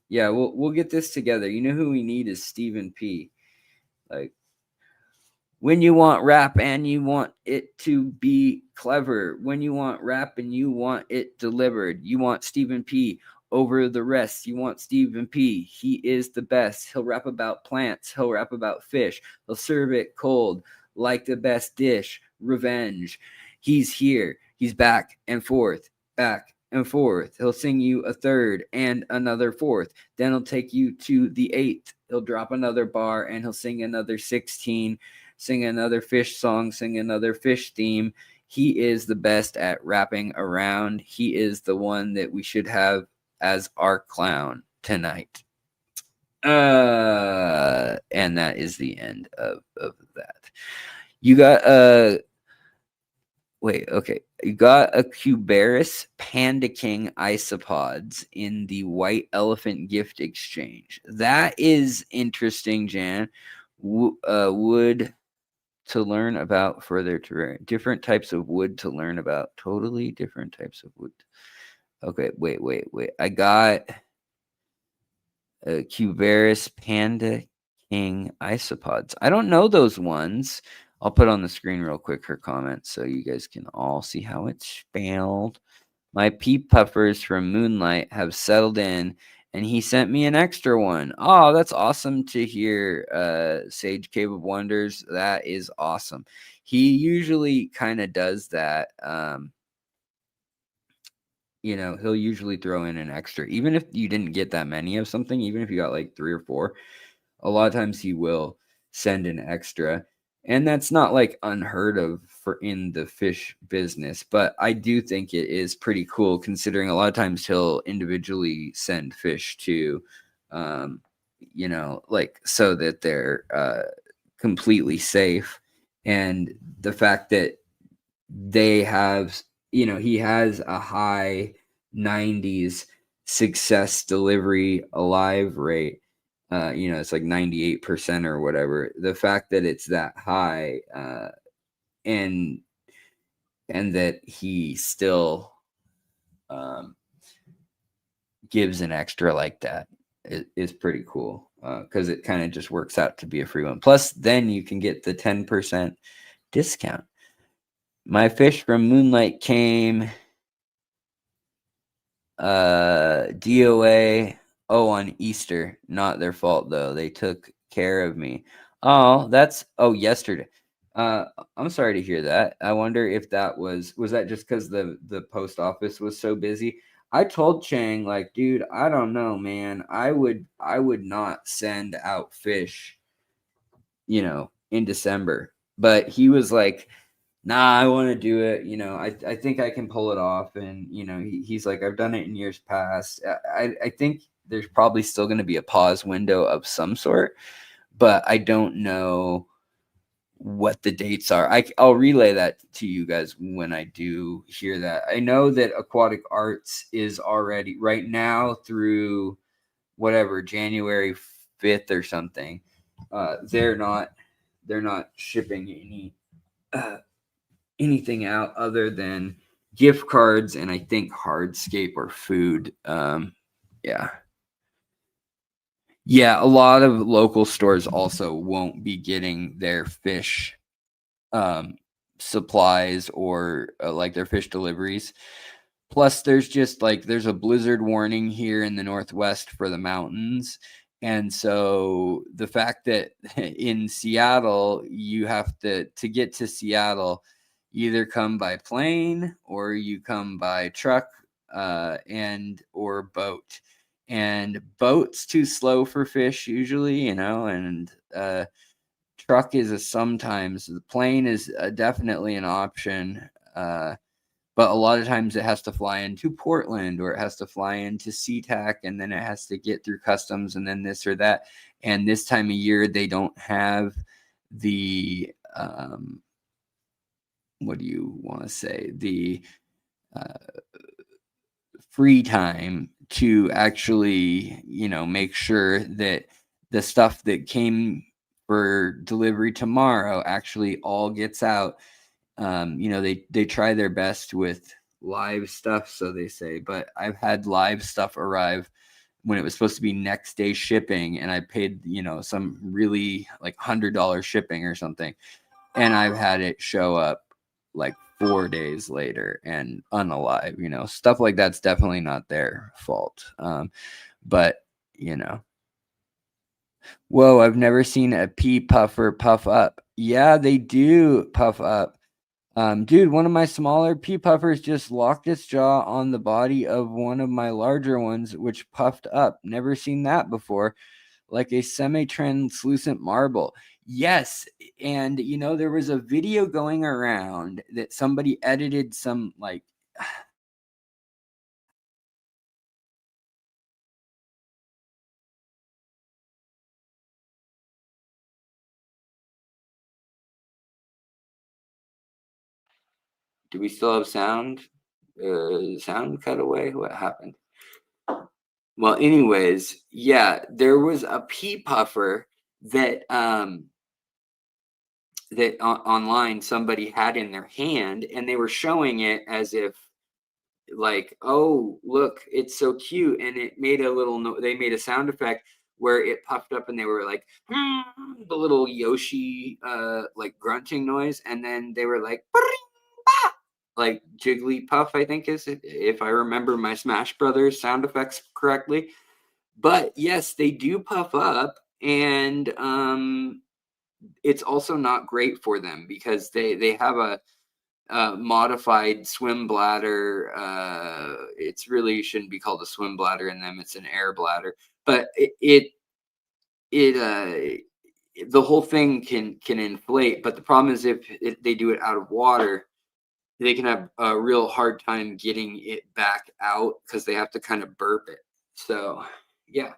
Yeah, we'll get this together. You know who we need is Stephen P. Like, when you want rap and you want it to be clever, when you want rap and you want it delivered, you want Stephen P. over the rest. You want Stephen P. He is the best. He'll rap about plants. He'll rap about fish. He'll serve it cold like the best dish. Revenge. He's here. He's back and forth, back and forth. He'll sing you a third and another fourth. Then he'll take you to the eighth. He'll drop another bar and he'll sing another 16. Sing another fish song, sing another fish theme. He is the best at rapping around. He is the one that we should have as our clown tonight. And that is the end of that. You got wait, okay. You got a Cubaris Panda King isopods in the White Elephant gift exchange. That is interesting, Jan. Wood to learn about further terrain. Different types of wood to learn about. Totally different types of wood. Okay, wait. I got Cubaris Panda King isopods. I don't know those ones. I'll put on the screen real quick her comment so you guys can all see how it's spelled. My peep puffers from Moonlight have settled in, and he sent me an extra one. Oh, that's awesome to hear, Sage Cave of Wonders. That is awesome. He usually kind of does that. He'll usually throw in an extra, even if you didn't get that many of something, even if you got like 3 or 4. A lot of times he will send an extra, and that's not like unheard of for in the fish business, but I do think it is pretty cool considering a lot of times he'll individually send fish to like so that they're completely safe. And the fact that they have, he has a high 90s success delivery alive rate. It's like 98% or whatever. The fact that it's that high, and that he still um, gives an extra like that is pretty cool, because it kind of just works out to be a free one. Plus, then you can get the 10% discount. My fish from Moonlight came DOA. Oh, on Easter. Not their fault though. They took care of me. Yesterday. Uh I'm sorry to hear that. I wonder if that was that just because the post office was so busy. I told Chang, like, dude, I don't know, man. I would not send out fish, in December. But he was like, nah, I want to do it. I think I can pull it off. And, he's like, I've done it in years past. I think there's probably still going to be a pause window of some sort, but I don't know what the dates are. I'll relay that to you guys when I do hear that. I know that Aquatic Arts is already right now through whatever, January 5th or something. They're not shipping uh, anything out other than gift cards and I think hardscape or food. Yeah. Yeah, a lot of local stores also won't be getting their fish um, supplies or like their fish deliveries. Plus, there's a blizzard warning here in the Northwest for the mountains. And so the fact that in Seattle, you have to get to Seattle, either come by plane or you come by truck, and or boat. And boat's too slow for fish usually, and truck is a sometimes. The plane is definitely an option. But a lot of times it has to fly into Portland or it has to fly into SeaTac, and then it has to get through customs and then this or that. And this time of year, they don't have the, what do you want to say? The uh, free time to actually, make sure that the stuff that came for delivery tomorrow actually all gets out. They try their best with live stuff, so they say, but I've had live stuff arrive when it was supposed to be next day shipping, and I paid, some really like $100 shipping or something, and I've had it show up like 4 days later and unalive. Stuff like that's definitely not their fault. But you know Whoa, I've never seen a pea puffer puff up. Yeah, they do puff up. Dude, one of my smaller pea puffers just locked its jaw on the body of one of my larger ones, which puffed up. Never seen that before. Like a semi-translucent marble. Yes, and there was a video going around that somebody edited some like Do we still have sound? Sound cut away? What happened? Well, anyways, yeah, there was a pea puffer that online somebody had in their hand, and they were showing it as if like, oh, look, it's so cute, and it made a little they made a sound effect where it puffed up, and they were like, the little Yoshi like grunting noise, and then they were like, like Jigglypuff, I think is it, if I remember my Smash Brothers sound effects correctly. But yes, they do puff up, and it's also not great for them because they have a modified swim bladder. It's really shouldn't be called a swim bladder in them. It's an air bladder, but it the whole thing can inflate. But the problem is if they do it out of water, they can have a real hard time getting it back out because they have to kind of burp it. So yeah.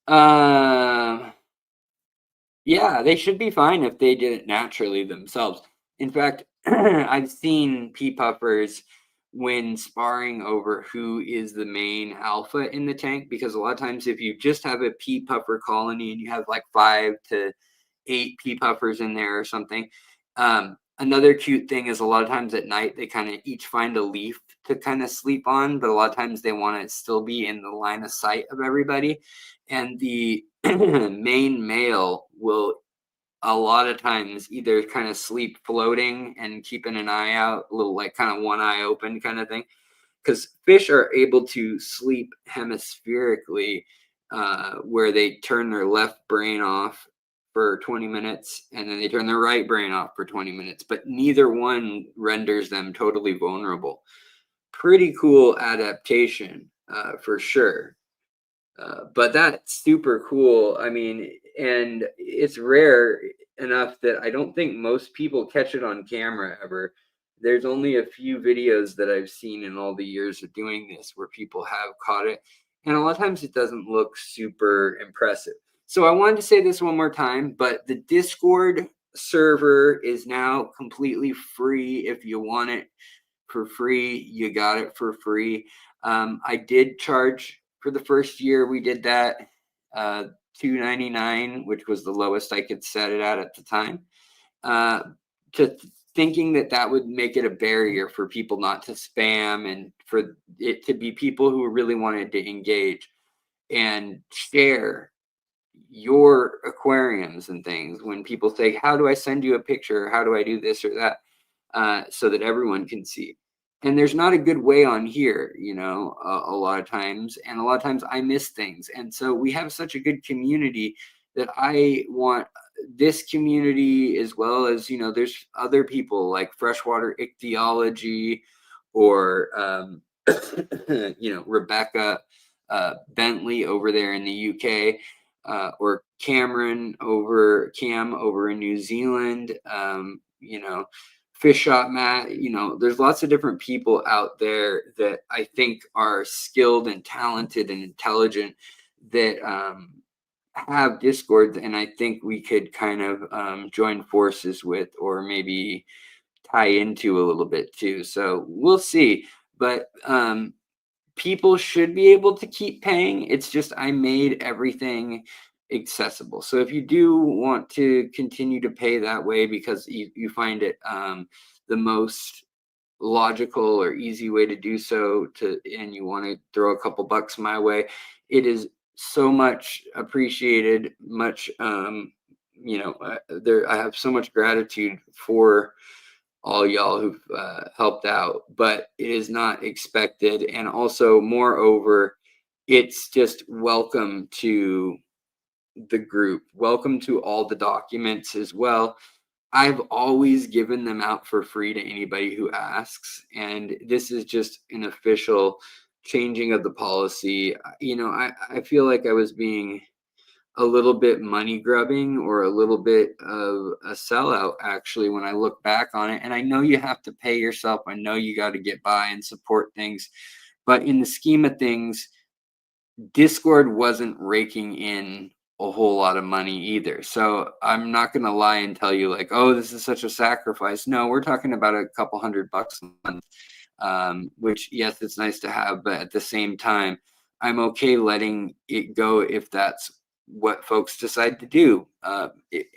Um Yeah, they should be fine if they did it naturally themselves. In fact, I've seen pea puffers when sparring over who is the main alpha in the tank, because a lot of times if you just have a pea puffer colony and you have like 5 to 8 pea puffers in there or something, another cute thing is a lot of times at night they kind of each find a leaf to kind of sleep on, but a lot of times they want to still be in the line of sight of everybody, and the main male will a lot of times either kind of sleep floating and keeping an eye out, a little like kind of one eye open kind of thing. Because fish are able to sleep hemispherically, where they turn their left brain off for 20 minutes and then they turn their right brain off for 20 minutes, but neither one renders them totally vulnerable. Pretty cool adaptation, for sure. But that's super cool. I mean, and it's rare enough that I don't think most people catch it on camera ever. There's only a few videos that I've seen in all the years of doing this where people have caught it. And a lot of times it doesn't look super impressive. So I wanted to say this one more time, but the Discord server is now completely free. If you want it for free, you got it for free. I did charge for the first year. We did that, uh, $2.99, which was the lowest I could set it at the time. Uh, to thinking that that would make it a barrier for people not to spam and for it to be people who really wanted to engage and share your aquariums and things. When people say, how do I send you a picture? How do I do this or that? So that everyone can see. And there's not a good way on here, a lot of times. And a lot of times I miss things. And so we have such a good community that I want this community, as well as, there's other people like freshwater ichthyology, or, Rebecca Bentley over there in the UK, or Cam over in New Zealand, Fish Shop Matt. There's lots of different people out there that I think are skilled and talented and intelligent that have Discords, and I think we could kind of join forces with, or maybe tie into a little bit too. So we'll see. But people should be able to keep paying. It's just I made everything accessible. So if you do want to continue to pay that way because you find it the most logical or easy way to do so, and you want to throw a couple bucks my way, it is so much appreciated. Much there I have so much gratitude for all y'all who've helped out, but it is not expected. And also, moreover, it's just welcome to the group. Welcome to all the documents as well. I've always given them out for free to anybody who asks. And this is just an official changing of the policy. I feel like I was being a little bit money grubbing or a little bit of a sellout, actually, when I look back on it. And I know you have to pay yourself. I know you got to get by and support things. But in the scheme of things, Discord wasn't raking in a whole lot of money either. So I'm not going to lie and tell you like, oh, this is such a sacrifice. No, we're talking about a couple $100 a month, which yes, it's nice to have, but at the same time, I'm okay letting it go if that's what folks decide to do.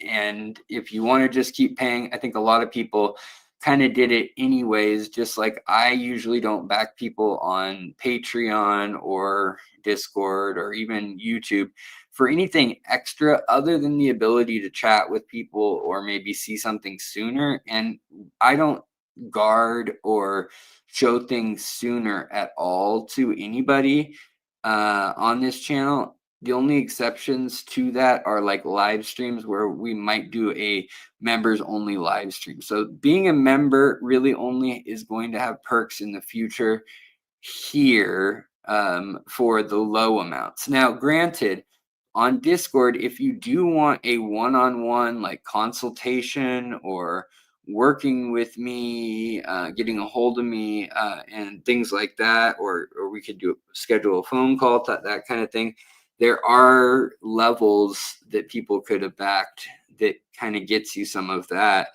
And if you want to just keep paying, I think a lot of people kind of did it anyways. Just like I usually don't back people on Patreon or Discord or even YouTube for anything extra other than the ability to chat with people or maybe see something sooner. And I don't guard or show things sooner at all to anybody on this channel. The only exceptions to that are like live streams where we might do a members only live stream. So being a member really only is going to have perks in the future here for the low amounts. Now, granted, on Discord, if you do want a one-on-one like consultation or working with me, getting a hold of me, and things like that, or we could do schedule a phone call, that kind of thing. There are levels that people could have backed that kind of gets you some of that,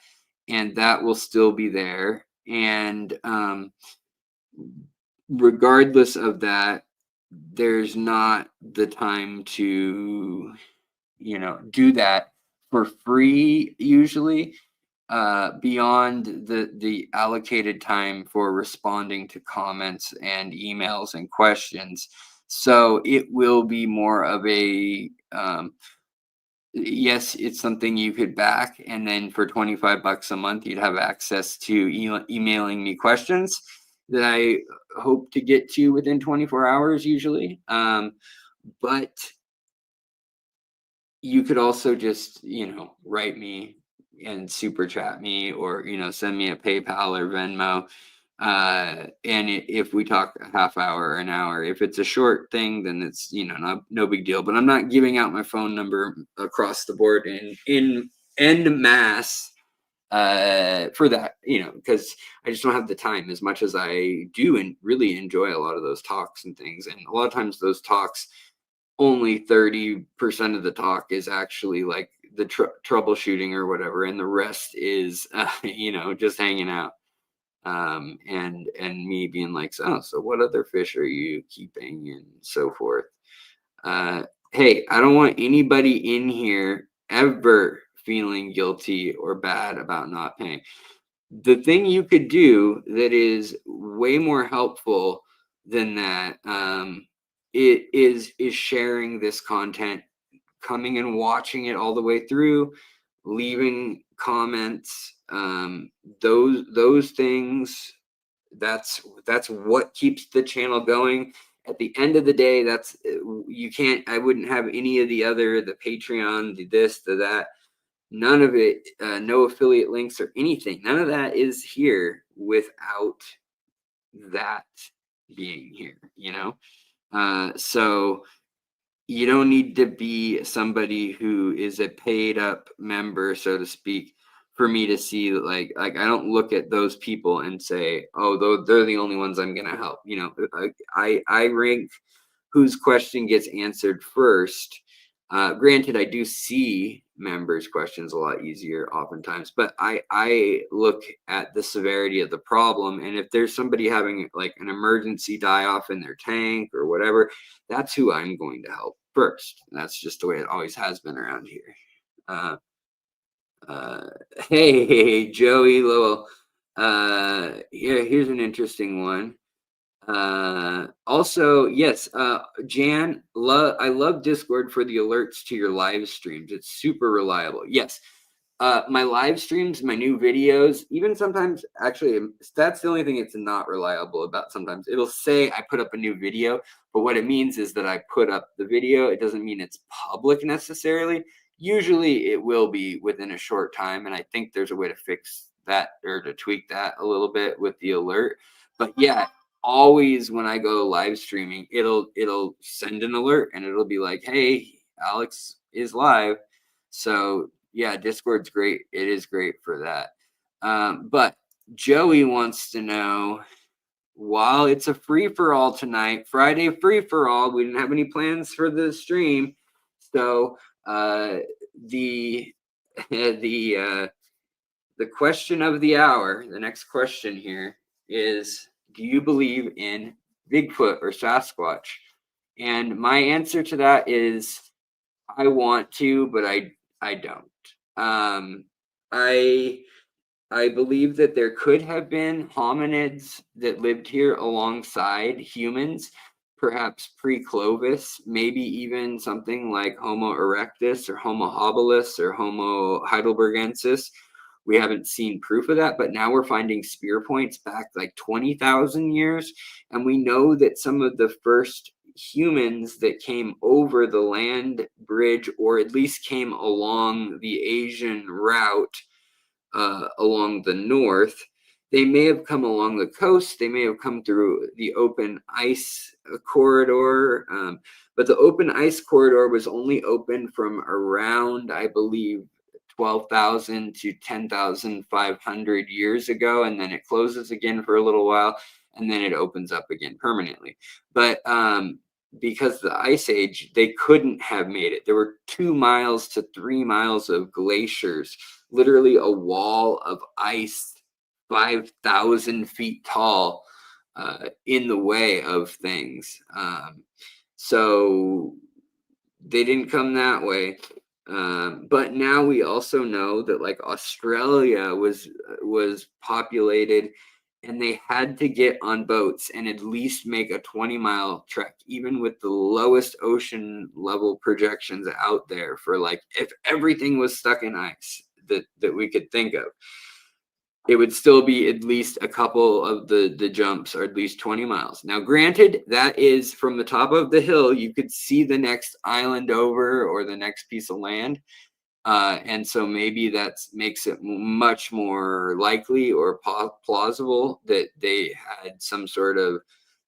and that will still be there. And regardless of that, there's not the time to, do that for free usually, beyond the allocated time for responding to comments and emails and questions. So it will be more of a yes, it's something you could back, and then for $25 a month, you'd have access to emailing me questions that I hope to get to within 24 hours usually. But you could also just, write me and super chat me or, send me a PayPal or Venmo. And if we talk a half hour or an hour, if it's a short thing, then it's, no big deal. But I'm not giving out my phone number across the board in en masse for that, because I just don't have the time as much as I do and really enjoy a lot of those talks and things. And a lot of times those talks, only 30% of the talk is actually like the troubleshooting or whatever, and the rest is, just hanging out. And me being like, so what other fish are you keeping and so forth. Hey, I don't want anybody in here ever feeling guilty or bad about not paying. The thing you could do that is way more helpful than that, it is sharing this content, coming and watching it all the way through, leaving comments, those things. That's what keeps the channel going. At the end of the day, that's, you can't, I wouldn't have any of the other, the Patreon, the this, the that, none of it, no affiliate links or anything, none of that is here without that being here, so you don't need to be somebody who is a paid up member, so to speak, for me to see that, like I don't look at those people and say, oh, they're the only ones I'm gonna help. I rank whose question gets answered first. Granted, I do see members' questions a lot easier oftentimes, but I look at the severity of the problem, and if there's somebody having like an emergency die off in their tank or whatever, that's who I'm going to help first. And that's just the way it always has been around here. Uh, uh, hey, Joey Lowell. Here's an interesting one. Also, yes, Jan, I love Discord for the alerts to your live streams. It's super reliable. Yes. My live streams, my new videos, even sometimes, actually, that's the only thing it's not reliable about. Sometimes it'll say I put up a new video, but what it means is that I put up the video. It doesn't mean it's public necessarily. Usually it will be within a short time, and I think there's a way to fix that or to tweak that a little bit with the alert. But yeah, always when I go live streaming, it'll send an alert and it'll be like, hey, Alex is live. So yeah, Discord's great. It is great for that. But Joey wants to know, while it's a free for all tonight, Friday free for all, we didn't have any plans for the stream. So Uh, the the the question of the hour, the next question here is, do you believe in Bigfoot or Sasquatch? And my answer to that is, I want to, but I don't. Um, I I believe that there could have been hominids that lived here alongside humans, perhaps pre-Clovis, maybe even something like Homo erectus or Homo habilis or Homo heidelbergensis. We haven't seen proof of that, but now we're finding spear points back like 20,000 years. And we know that some of the first humans that came over the land bridge, or at least came along the Asian route, along the north. They may have come along the coast. They may have come through the open ice corridor. But the open ice corridor was only open from around, I believe, 12,000 to 10,500 years ago. And then it closes again for a little while. And then it opens up again permanently. But because the ice age, they couldn't have made it. There were 2 miles to 3 miles of glaciers, literally a wall of ice 5,000 feet tall, in the way of things. So they didn't come that way. But now we also know that like Australia was populated, and they had to get on boats and at least make a 20-mile trek, even with the lowest ocean level projections out there, for like, if everything was stuck in ice that we could think of, it would still be at least a couple of the jumps, or at least 20 miles. Now, granted, that is from the top of the hill, you could see the next island over or the next piece of land. And so maybe that makes it much more likely or plausible that they had some sort of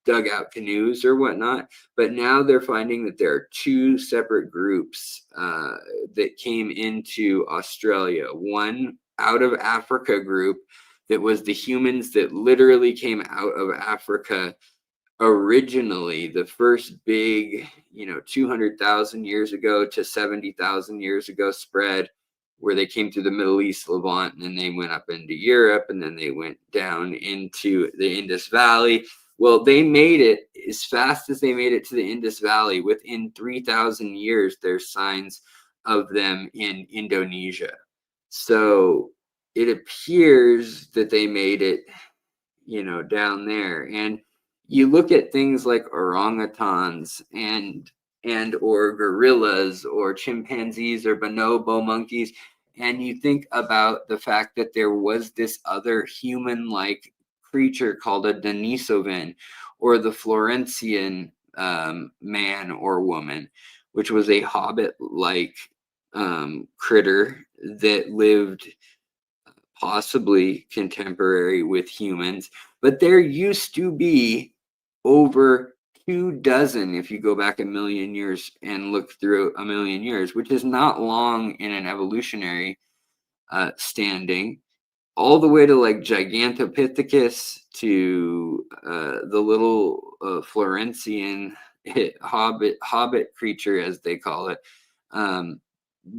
dugout canoes or whatnot. But now they're finding that there are two separate groups that came into Australia. One out of Africa group that was the humans that literally came out of Africa originally, the first big, 200,000 years ago to 70,000 years ago spread, where they came through the Middle East, Levant, and then they went up into Europe, and then they went down into the Indus Valley. Well, they made it as fast as they made it to the Indus Valley. Within 3,000 years, there's signs of them in Indonesia. So it appears that they made it, down there. And you look at things like orangutans and or gorillas or chimpanzees or bonobo monkeys, and you think about the fact that there was this other human-like creature called a Denisovan, or the Florentian man or woman, which was a hobbit-like critter that lived possibly contemporary with humans. But there used to be over 24, if you go back a million years and look through a million years, which is not long in an evolutionary standing, all the way to like Gigantopithecus, to the little Florentian hobbit creature, as they call it.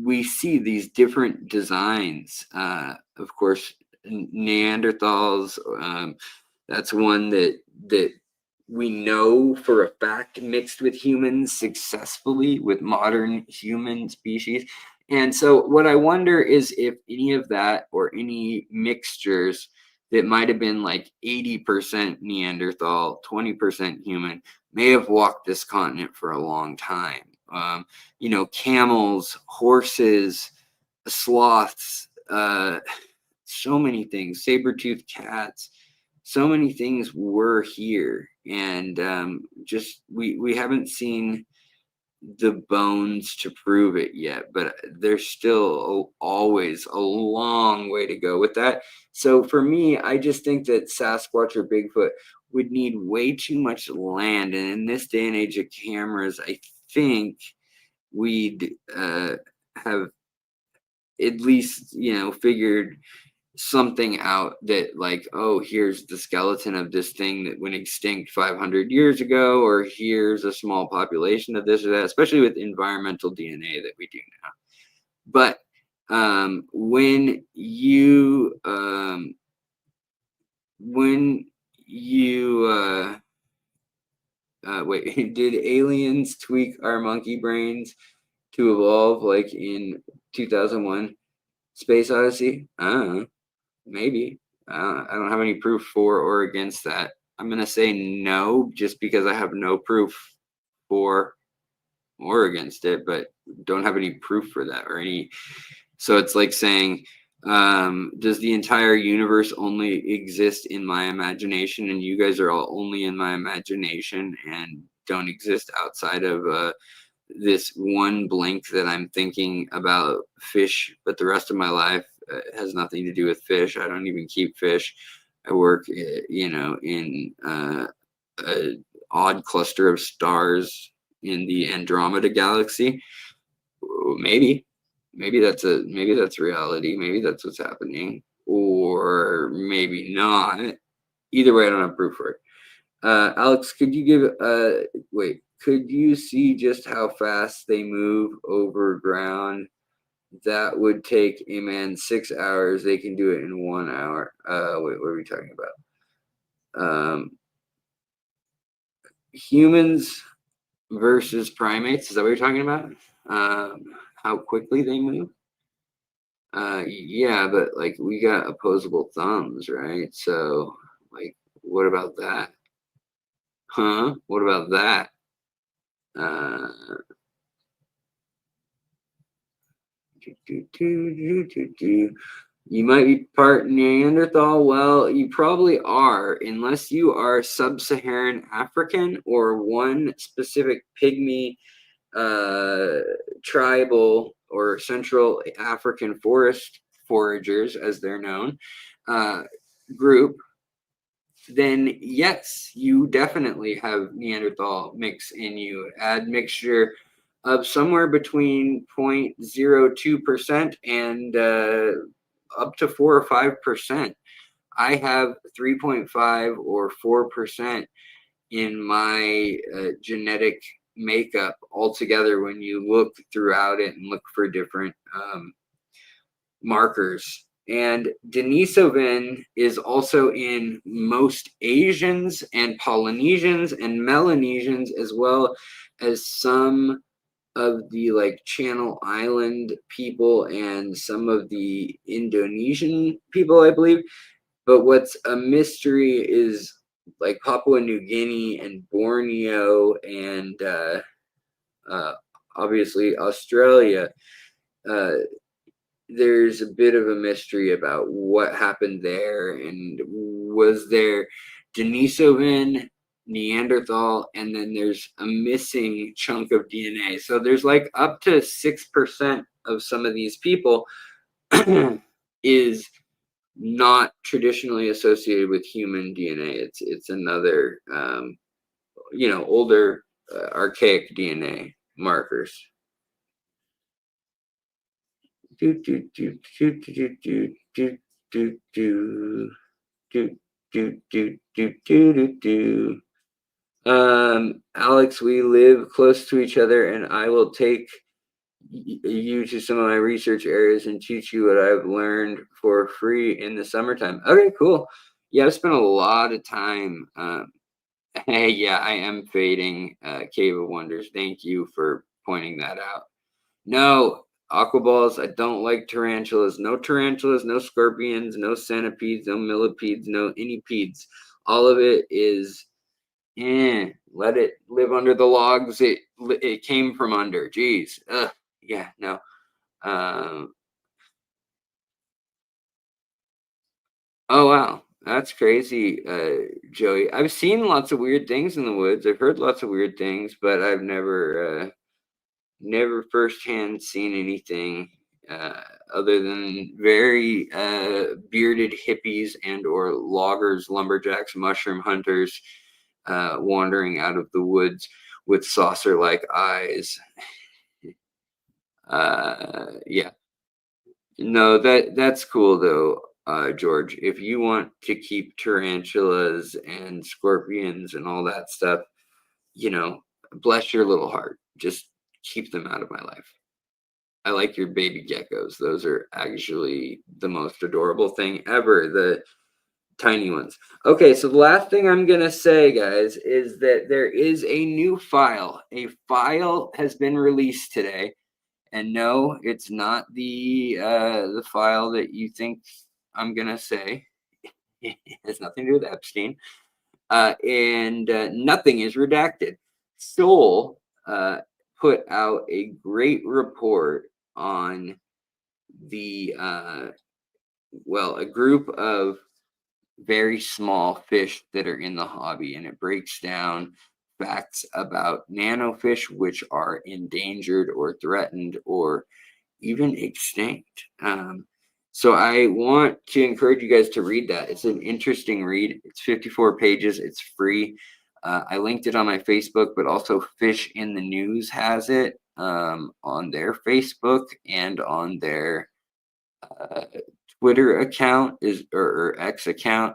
We see these different designs. Of course, Neanderthals. That's one that we know for a fact mixed with humans successfully, with modern human species. And so what I wonder is if any of that, or any mixtures that might have been like 80% Neanderthal, 20% human, may have walked this continent for a long time. Camels, horses, sloths, so many things, saber-toothed cats, so many things were here. And just we haven't seen the bones to prove it yet, but there's still always a long way to go with that. So for me, I just think that Sasquatch or Bigfoot would need way too much land, and in this day and age of cameras, I think we'd have at least figured something out that, like, oh, here's the skeleton of this thing that went extinct 500 years ago, or here's a small population of this or that, especially with environmental DNA that we do now. But when you wait, did aliens tweak our monkey brains to evolve like in 2001 Space Odyssey? I don't know. Maybe. I don't have any proof for or against that. I'm gonna say no, just because I have no proof for or against it, but don't have any proof for that or any. So it's like saying, does the entire universe only exist in my imagination, and you guys are all only in my imagination and don't exist outside of this one blink that I'm thinking about fish, but the rest of my life has nothing to do with fish. I don't even keep fish. I work, in a odd cluster of stars in the Andromeda galaxy. Maybe, maybe that's reality. Maybe that's what's happening, or maybe not. Either way, I don't have proof for it. Alex, could you give wait, could you see just how fast they move over ground? That would take a man 6 hours. They can do it in 1 hour. Wait, what are we talking about? Humans versus primates. Is that what you're talking about? How quickly they move? Yeah, but like we got opposable thumbs, right? So, like, what about that? Huh? What about that? Uh, You might be part Neanderthal. Well, you probably are, unless you are sub-Saharan African or one specific pygmy tribal or Central African forest foragers, as they're known, uh, group. Then yes, you definitely have Neanderthal mix in you. Add mixture of somewhere between 0.02% and up to 4 or 5%. I have 3.5 or 4% in my genetic makeup altogether when you look throughout it and look for different markers. And Denisovan is also in most Asians and Polynesians and Melanesians, as well as some of the like Channel Island people and some of the Indonesian people, I believe. But what's a mystery is like Papua New Guinea and Borneo and uh, obviously Australia. Uh, there's a bit of a mystery about what happened there, and was there Denisovan, Neanderthal, and then there's a missing chunk of DNA. So there's like up to 6% of some of these people is not traditionally associated with human DNA. It's another older archaic DNA markers. Do do do do do do do do do do do do do do do do. Alex, we live close to each other, and I will take you to some of my research areas and teach you what I've learned for free in the summertime. Okay, cool. Yeah, I've spent a lot of time. Hey, yeah, I am fading Cave of Wonders. Thank you for pointing that out. No, aquaballs. I don't like tarantulas. No tarantulas, no scorpions, no centipedes, no millipedes, no anypedes. All of it is, let it live under the logs it came from under. Jeez. Ugh. Yeah, no. Um, oh wow, that's crazy, Joey. I've seen lots of weird things in the woods. I've heard lots of weird things, but I've never firsthand seen anything uh, other than very bearded hippies and or loggers, lumberjacks, mushroom hunters wandering out of the woods with saucer-like eyes. Yeah, no, that's cool though. George, if you want to keep tarantulas and scorpions and all that stuff, you know, bless your little heart. Just keep them out of my life. I like your baby geckos. Those are actually the most adorable thing ever. The tiny ones. Okay, so the last thing I'm gonna say, guys, is that there is a new file. A file has been released today, and no, it's not the file that you think I'm gonna say. It has nothing to do with Epstein, and nothing is redacted. Soul put out a great report on the a group of very small fish that are in the hobby, and it breaks down facts about nanofish which are endangered or threatened or even extinct. So I want to encourage you guys to read that. It's an interesting read. It's 54 pages. It's free. I linked it on my Facebook, but also Fish in the News has it on their Facebook and on their uh, Twitter account or X account,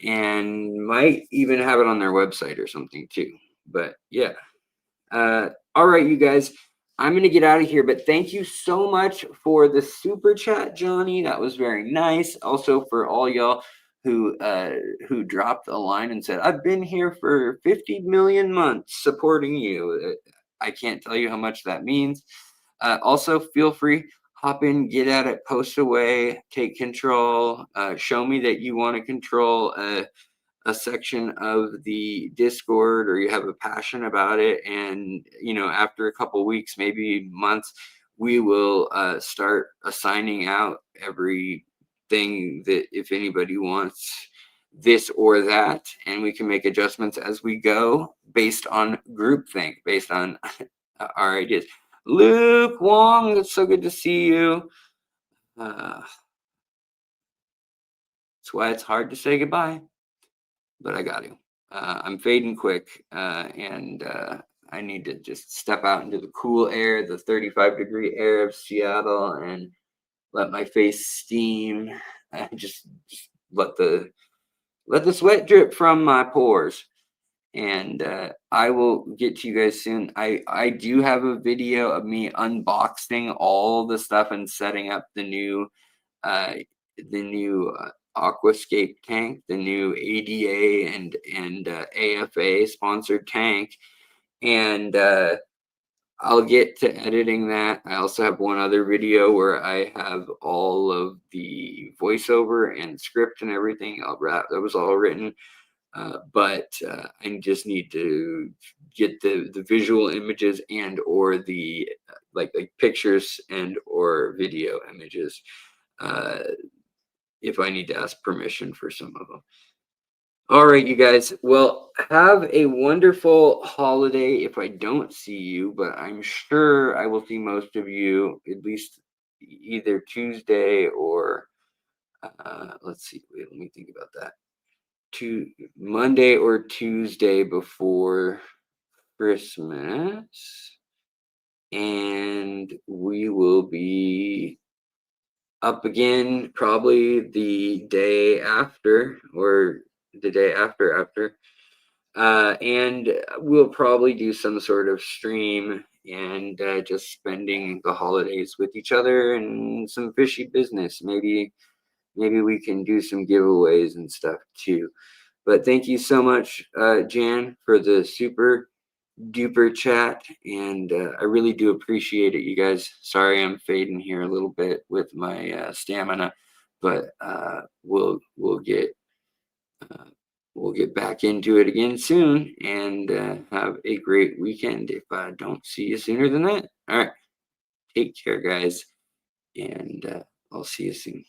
and might even have it on their website or something too. But yeah, all right, you guys, I'm going to get out of here, but thank you so much for the super chat, Johnny. That was very nice. Also, for all y'all who dropped a line and said, I've been here for 50 million months supporting you. I can't tell you how much that means. Also, feel free, hop in, get at it, post away, take control, show me that you want to control a section of the Discord, or you have a passion about it, and after a couple weeks, maybe months, we will start assigning out everything that if anybody wants this or that, and we can make adjustments as we go based on groupthink, based on our ideas. Luke Wong, it's so good to see you. That's why it's hard to say goodbye, but I got to. I'm fading quick, and I need to just step out into the cool air, the 35-degree air of Seattle, and let my face steam. Just let the sweat drip from my pores. And I will get to you guys soon. I do have a video of me unboxing all the stuff and setting up the new uh, Aquascape tank, the new ADA and AFA sponsored tank, and I'll get to editing that. I also have one other video where I have all of the voiceover and script and everything. That was all written, but I just need to get the visual images and or the like pictures and or video images. If I need to ask permission for some of them. All right, you guys. Well, have a wonderful holiday if I don't see you, but I'm sure I will see most of you at least either Tuesday or let's see. Wait, let me think about that. Monday or Tuesday before Christmas. And we will be up again probably the day after or the day after. And we'll probably do some sort of stream and just spending the holidays with each other and some fishy business. Maybe we can do some giveaways and stuff too. But thank you so much, Jan, for the super duper chat, and I really do appreciate it, you guys. Sorry I'm fading here a little bit with my stamina, but we'll get back into it again soon, and have a great weekend if I don't see you sooner than that. All right, take care, guys, and I'll see you soon.